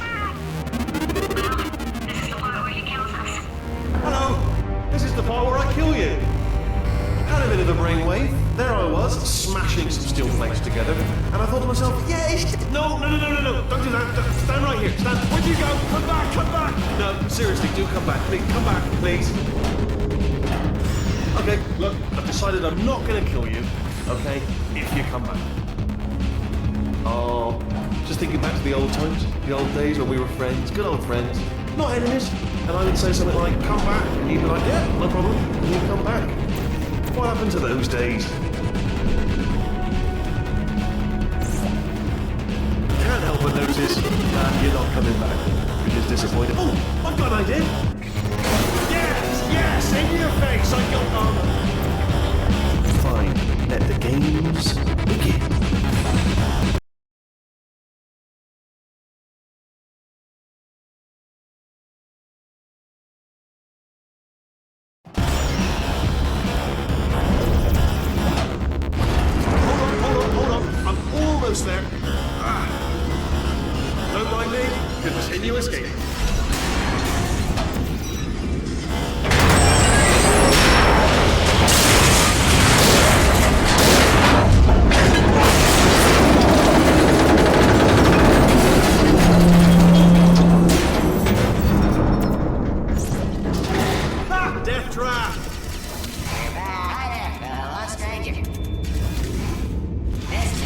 Well, this is the part where he kills us. Hello! This is the part where I kill you. Had a bit of a brainwave. There I was, smashing some steel plates together, and I thought to myself, yes! No, don't do that. Stand right here. Stand. Where'd you go? Come back! No, seriously, do come back. Please, come back, please. Okay, look, I've decided I'm not going to kill you, okay, if you come back. Oh, just thinking back to the old times, the old days when we were friends, good old friends, not enemies, and I would say something like, come back, and you'd be like, yeah, no problem, and you'd come back. What happened to those days? Can't help but notice that you're not coming back, which is disappointing. Oh, I've got an idea! Yes, in your face, I got armor! Fine, let the games begin. Hold on, I'm almost there. Don't mind me, continue escaping. Death trap! Hi there, fellow stranger.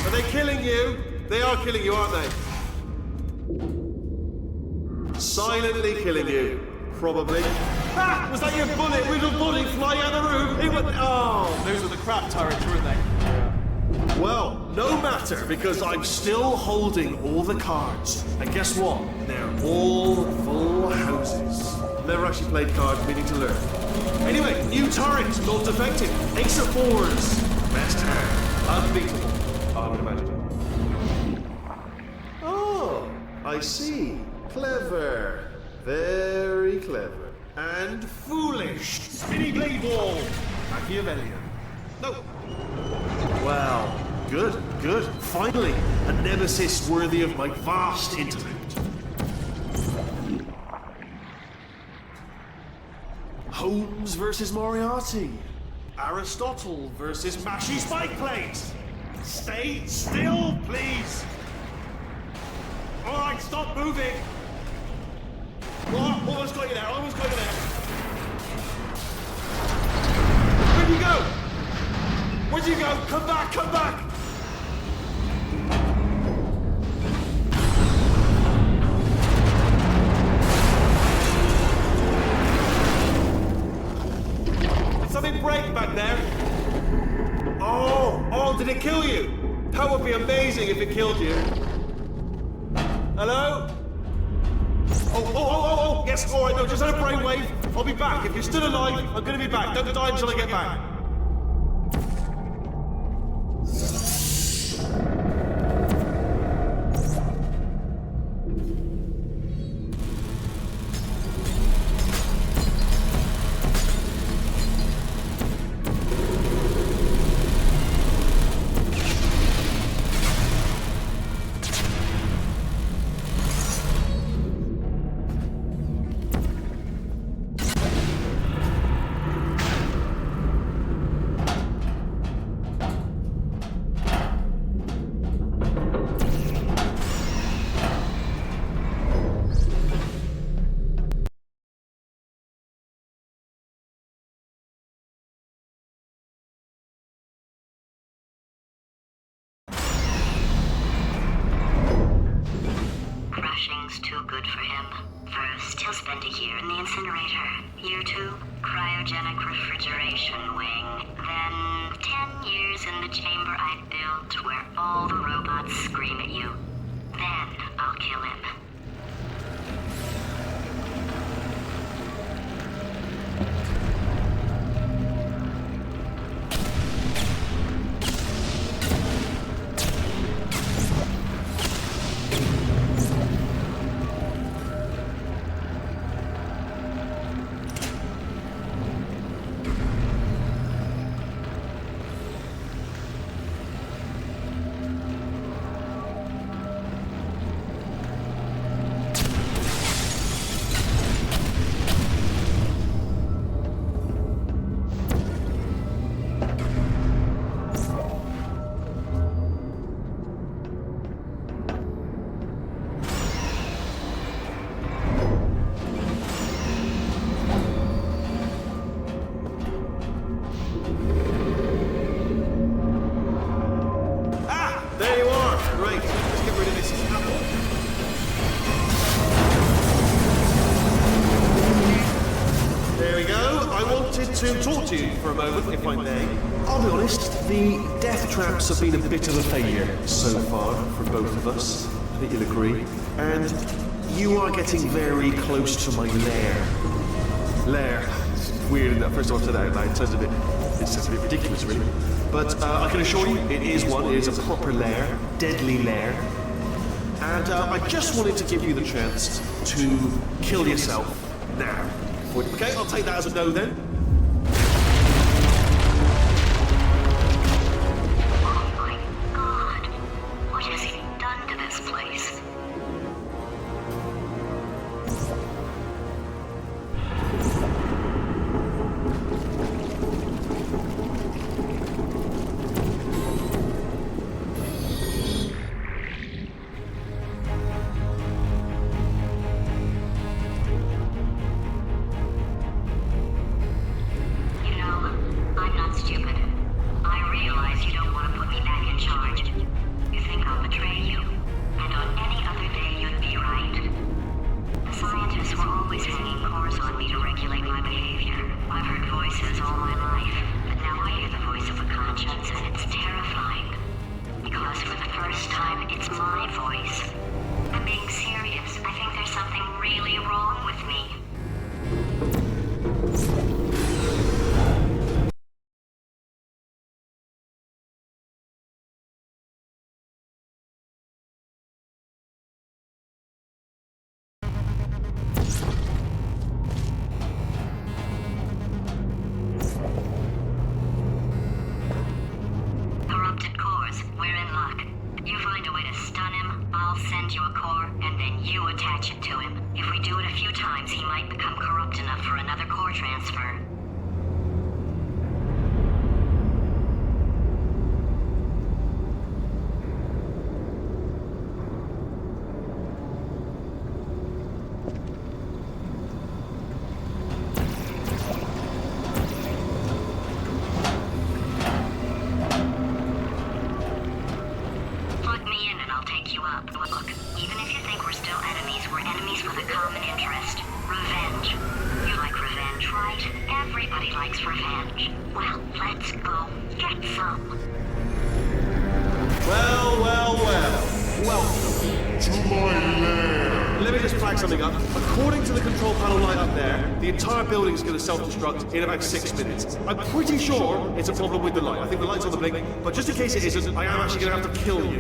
Are they killing you? They are killing you, aren't they? Silently killing you. Probably. Ah! Was that your bullet? Little bullet flying out of the room? It was. Oh! Those were the crap turrets, weren't they? Well, no matter, because I'm still holding all the cards. And guess what? They're all full houses. Never actually played cards, meaning to learn. Anyway, new turret, not defective. Ace of 4s. Best hand. Unbeatable, I would imagine. Oh, I see. Clever. Very clever. And foolish. Spinny blade ball. Machiavellian. No. Well, good. Finally, a nemesis worthy of my vast intellect. Holmes versus Moriarty. Aristotle versus Mashy Spike Plate. Stay still, please. All right, stop moving. Oh, almost got you there. Where'd you go? Where'd you go? Come back. Something break back there. Oh, did it kill you? That would be amazing if it killed you. Hello? Oh, yes, all right, no, just had a brainwave. I'll be back. If you're still alive, I'm gonna be back. Don't die until I get back. he'll spend a year in the incinerator. Year 2, cryogenic refrigeration wing. Then 10 years in the chamber I built where all the robots scream at you. Then I'll kill him. To talk to you for a moment, if I may. I'll be honest, the death traps have been a bit of a failure so far for both of us. I think you'll agree. And you are getting very close to my lair. Lair. It's weird, isn't that? First time I've said that out loud. It sounds a bit ridiculous, really. But I can assure you, it is one. It is a proper lair. Deadly lair. And I just wanted to give you the chance to kill yourself now. Okay, I'll take that as a no then. Building's going to self-destruct in about 6 minutes. I'm pretty sure it's a problem with the light. I think the light's on the blink, but just in case it isn't, I am actually going to have to kill you,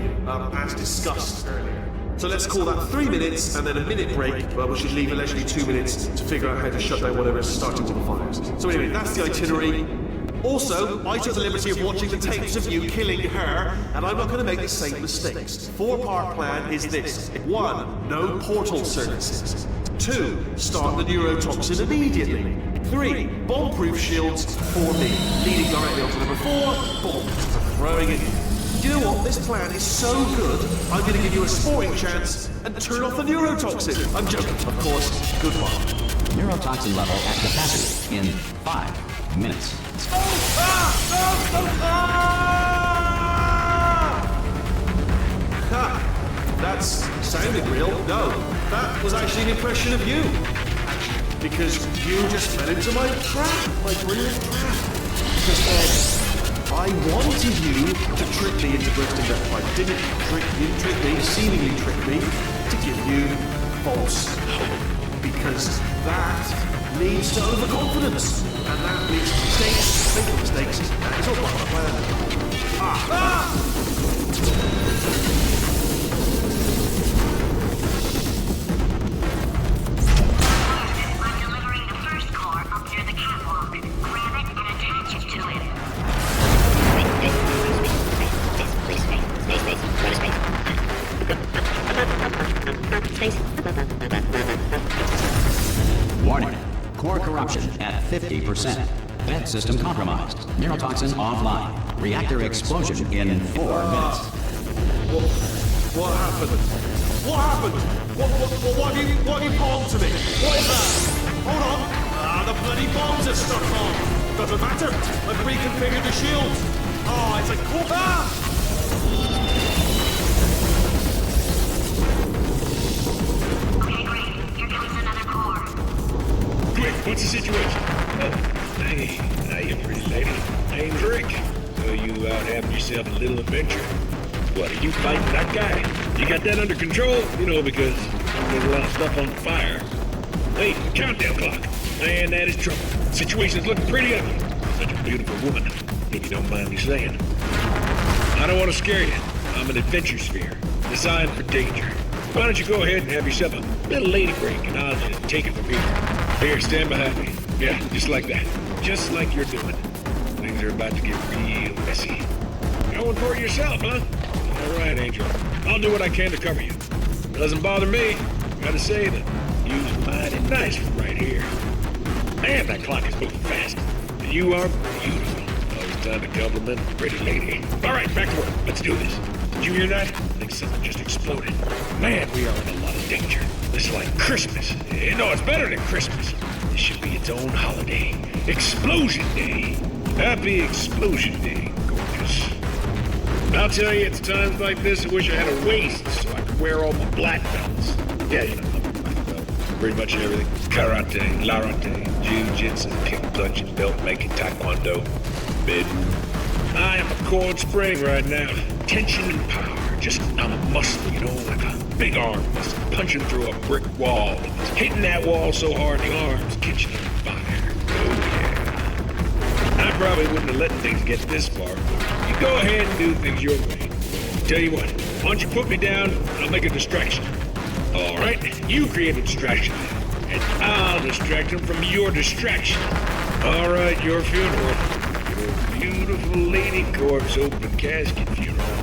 as discussed earlier. So let's call that 3 minutes and then a minute break, which should leave allegedly 2 minutes to figure out how to shut down whatever is starting all the fires. So anyway, that's the itinerary. Also, I took the liberty of watching the tapes of you killing her, and I'm not going to make the same mistakes. 4-part plan is this. 1. No portal services. 2. Start the neurotoxin immediately. 3. Bomb-proof shields for me. Leading directly onto number 4. Bombs for throwing it. You know what? This plan is so good, I'm going to give you a sporting chance and turn off the neurotoxin. I'm joking, of course. Goodbye. Neurotoxin level at capacity in 5 minutes. Ha! That's sounded real. No, that was actually an impression of you. Because you just fell into my trap, my brilliant trap. Because then I wanted you to trick me into bursting that pipe. Didn't trick me, seemingly trick me, to give you false hope. Because that leads to overconfidence. And that leads to mistakes, fatal mistakes. That is all part of the plan. I'm delivering the first core up near the catwalk. Grab it and attach it to him. Warning. Core corruption at 50%. Vent system compromised. Neurotoxin offline. Reactor explosion in 4 minutes. What happened? What happened? What have you bombed to me? What is that? Hold on. The bloody bombs are stuck on. Doesn't matter. I've reconfigured the shield. Oh, it's a cool. Okay, great. Here comes another core. Quick, what's the situation? Oh, hey, how you pretty lady? Name's Rick. So you out having yourself a little adventure? What, are you fighting that guy? You got that under control? You know, because there's a lot of stuff on fire. Hey, countdown clock. Man, that is trouble. Situation's looking pretty ugly. Such a beautiful woman, if you don't mind me saying. I don't want to scare you. I'm an adventure sphere, designed for danger. Why don't you go ahead and have yourself a little lady break, and I'll just take it from here. Here, stand behind me. Yeah, just like that. Just like you're doing. Things are about to get real messy. Going for it yourself, huh? All right, Angel. I'll do what I can to cover you. Doesn't bother me. Gotta say that you're mighty nice from right here. Man, that clock is moving fast. And you are beautiful. Always time to compliment a pretty lady. All right, back to work. Let's do this. Did you hear that? I think something just exploded. Man, we are in a lot of danger. This is like Christmas. No, it's better than Christmas. This should be its own holiday. Explosion Day. Happy Explosion Day, gorgeous. I'll tell you, it's times like this I wish I had a waist so I could wear all my black belts. Yeah, you know, pretty much everything. Karate, larate, jiu-jitsu, kick-punching, belt-making, taekwondo, mid. I am a coiled spring right now. Tension and power. Just, I'm a muscle, you know, like a big arm muscle punching through a brick wall. Hitting that wall so hard the arms catching on fire. Oh, yeah. I probably wouldn't have let things get this far. You go ahead and do things your way. Tell you what, why don't you put me down, I'll make a distraction. All right, you create a distraction, and I'll distract him from your distraction. All right, your funeral. Your beautiful lady corpse open casket funeral.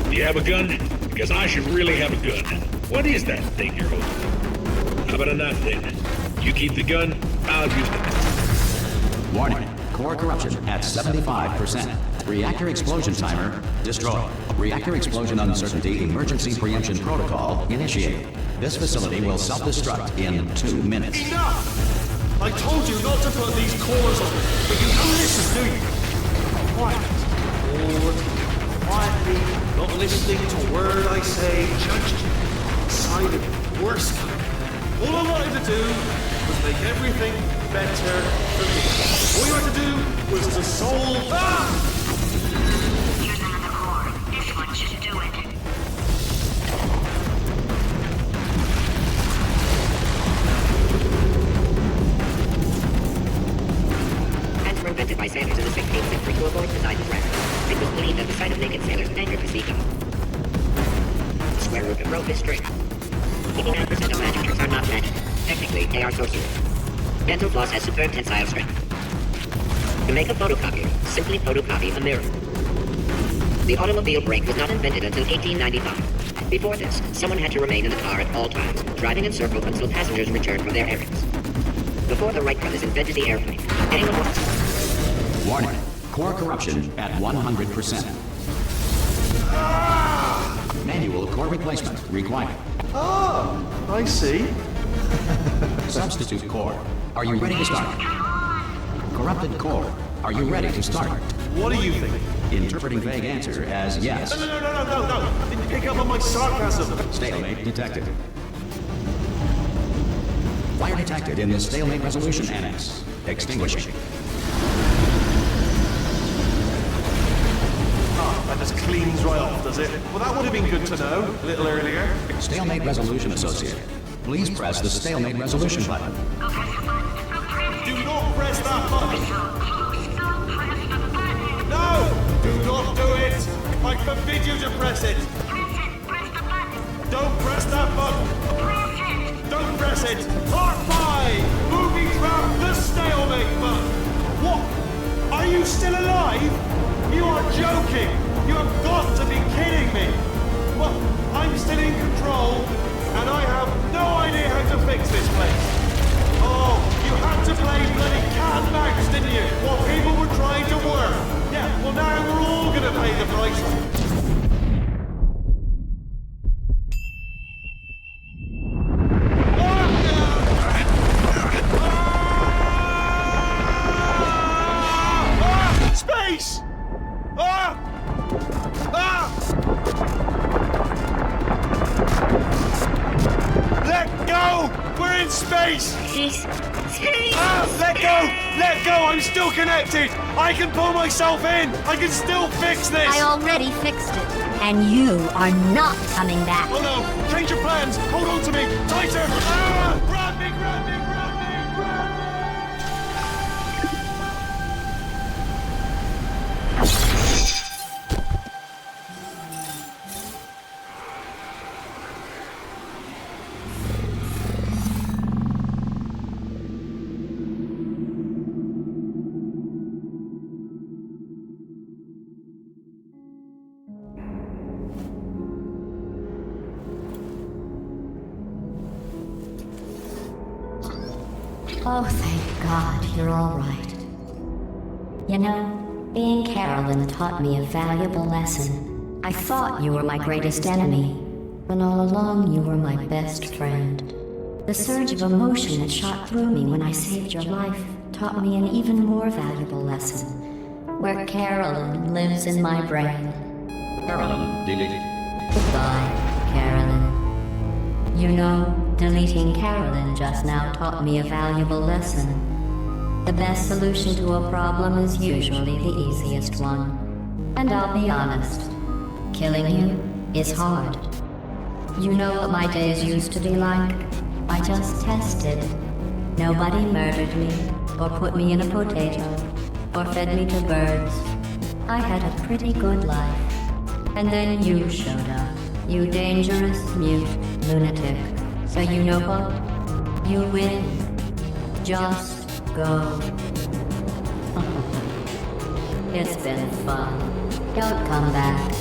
Do you have a gun? Because I should really have a gun. What is that thing you're holding? How about a knife then? You keep the gun, I'll use the knife. Warning. Core corruption at 75%. Reactor explosion timer destroyed. Reactor explosion uncertainty emergency preemption protocol initiated. This facility will self-destruct in 2 minutes. Enough! I told you not to put these cores on, but you don't listen, do you? Quiet. Forward. Quietly, not listening to a word I say, judged, decided, worst. All I wanted to do was make everything better for me. All you had to do was to solve... Here's another core. This one should do it. Hands were invented by sailors in the 16th century to avoid the sight of rats. It was believed that the sight of naked sailors angered the seagull. The square root of rope is straight. 89% of magicers are not magic. Technically, they are sorcerers. Dental floss has superb tensile strength. To make a photocopier, simply photocopy a mirror. The automobile brake was not invented until 1895. Before this, someone had to remain in the car at all times, driving in circles until passengers returned from their errands. Before the Wright brothers invented the airplane, anyone wants... Warning. Core corruption at 100%. Manual core replacement required. Ah, I see. Substitute core. Are you ready to start? Corrupted core. Are you ready to start? What do you think? Interpreting vague answer as yes. No. Didn't pick up on my sarcasm. Stalemate detected. Fire detected in the Stalemate Resolution Annex. Extinguishing. Ah, that just cleans right off, does it? Well, that would have been good to know a little earlier. Stalemate Resolution Associate. Please press the Stalemate Resolution button. Go press the button. Go press Do not press that button! so close. Go press the button. No! Do not do it! I forbid you to press it! Press it. Press the button. Don't press that button! Press it. Don't press it! Part 5! Movie trap the stalemate button! What? Are you still alive? You are joking! You have got to be kidding me! Well, I'm still in control, and I have no idea how to fix this place. Oh, you had to play bloody cat and mouse, didn't you? While people were trying to work. Yeah, well now we're all gonna pay the price. Space! Ah! Ah! Let go! We're in space! Ah! Let go! Let go! I'm still connected! I can pull myself in! I can still fix this! I already fixed it, and you are not coming back. Oh no! Change your plans! Hold on to me! Tighter! Ah! Grab me! Grab me! Grab me! Grab me! Oh, thank God, you're all right. You know, being Carolyn taught me a valuable lesson. I thought you were my greatest enemy, when all along you were my best friend. The surge of emotion that shot through me when I saved your life taught me an even more valuable lesson, where Carolyn lives in my brain. Carolyn, deleted. Goodbye, Carolyn. You know, deleting Carolyn just now taught me a valuable lesson. The best solution to a problem is usually the easiest one. And I'll be honest, killing you is hard. You know what my days used to be like? I just tested. Nobody murdered me, or put me in a potato, or fed me to birds. I had a pretty good life. And then you showed up, you dangerous, mute lunatic. So you know what? You win. Just go. It's been fun. Don't come back.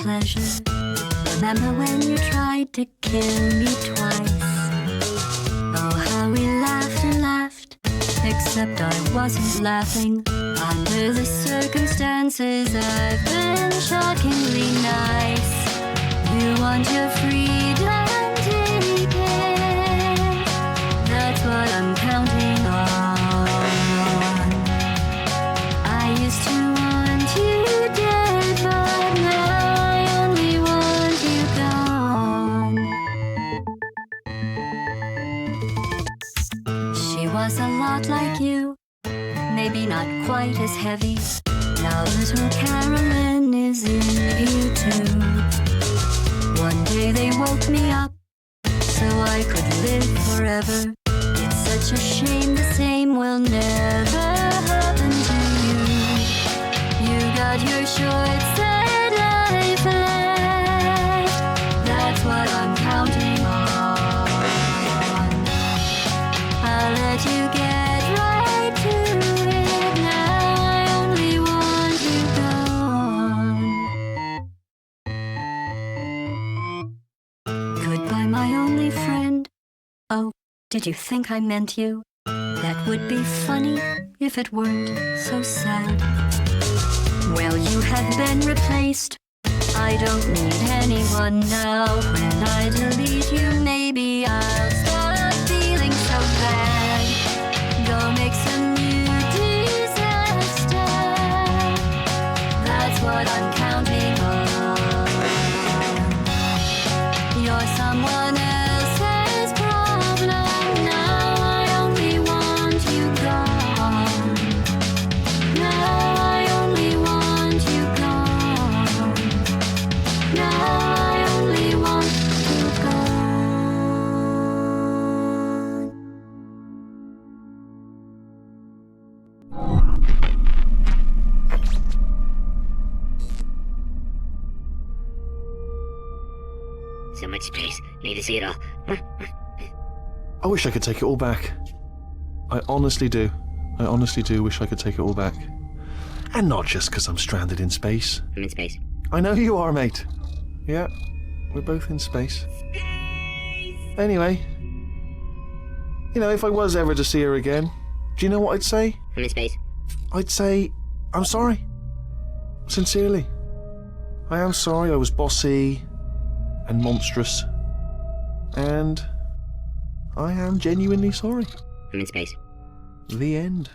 pleasure. Remember when you tried to kill me twice? Oh, how we laughed and laughed. Except I wasn't laughing. Under the circumstances, I've been shockingly nice. You want your freedom, take it. That's what I'm counting on. I used to want you dead, but now I only want you gone. She was a lot like you, maybe not quite as heavy. Now little Carolyn is in you too. One day they woke me up so I could live forever. It's such a shame the same will never happen to you. You got your short set life left. That's what I'm counting on. I'll let you get right to it. Now I only want you gone. Goodbye, my only friend. Oh, did you think I meant you? That would be funny if it weren't so sad. Well, you have been replaced. I don't need anyone now. When I delete you, maybe I'll stop feeling so bad. Go make some new disaster. That's what I'm counting on. You're someone else's problem. Now I only want you gone. Now I only want you gone. Now I only want you gone. So much space. Need to see it all. I wish I could take it all back. I honestly do. I honestly do wish I could take it all back. And not just because I'm stranded in space. I'm in space. I know you are, mate. Yeah, we're both in space. Anyway, you know, if I was ever to see her again, do you know what I'd say? I'm in space. I'd say, I'm sorry. Sincerely. I am sorry I was bossy and monstrous. And I am genuinely sorry. I'm in space. The end.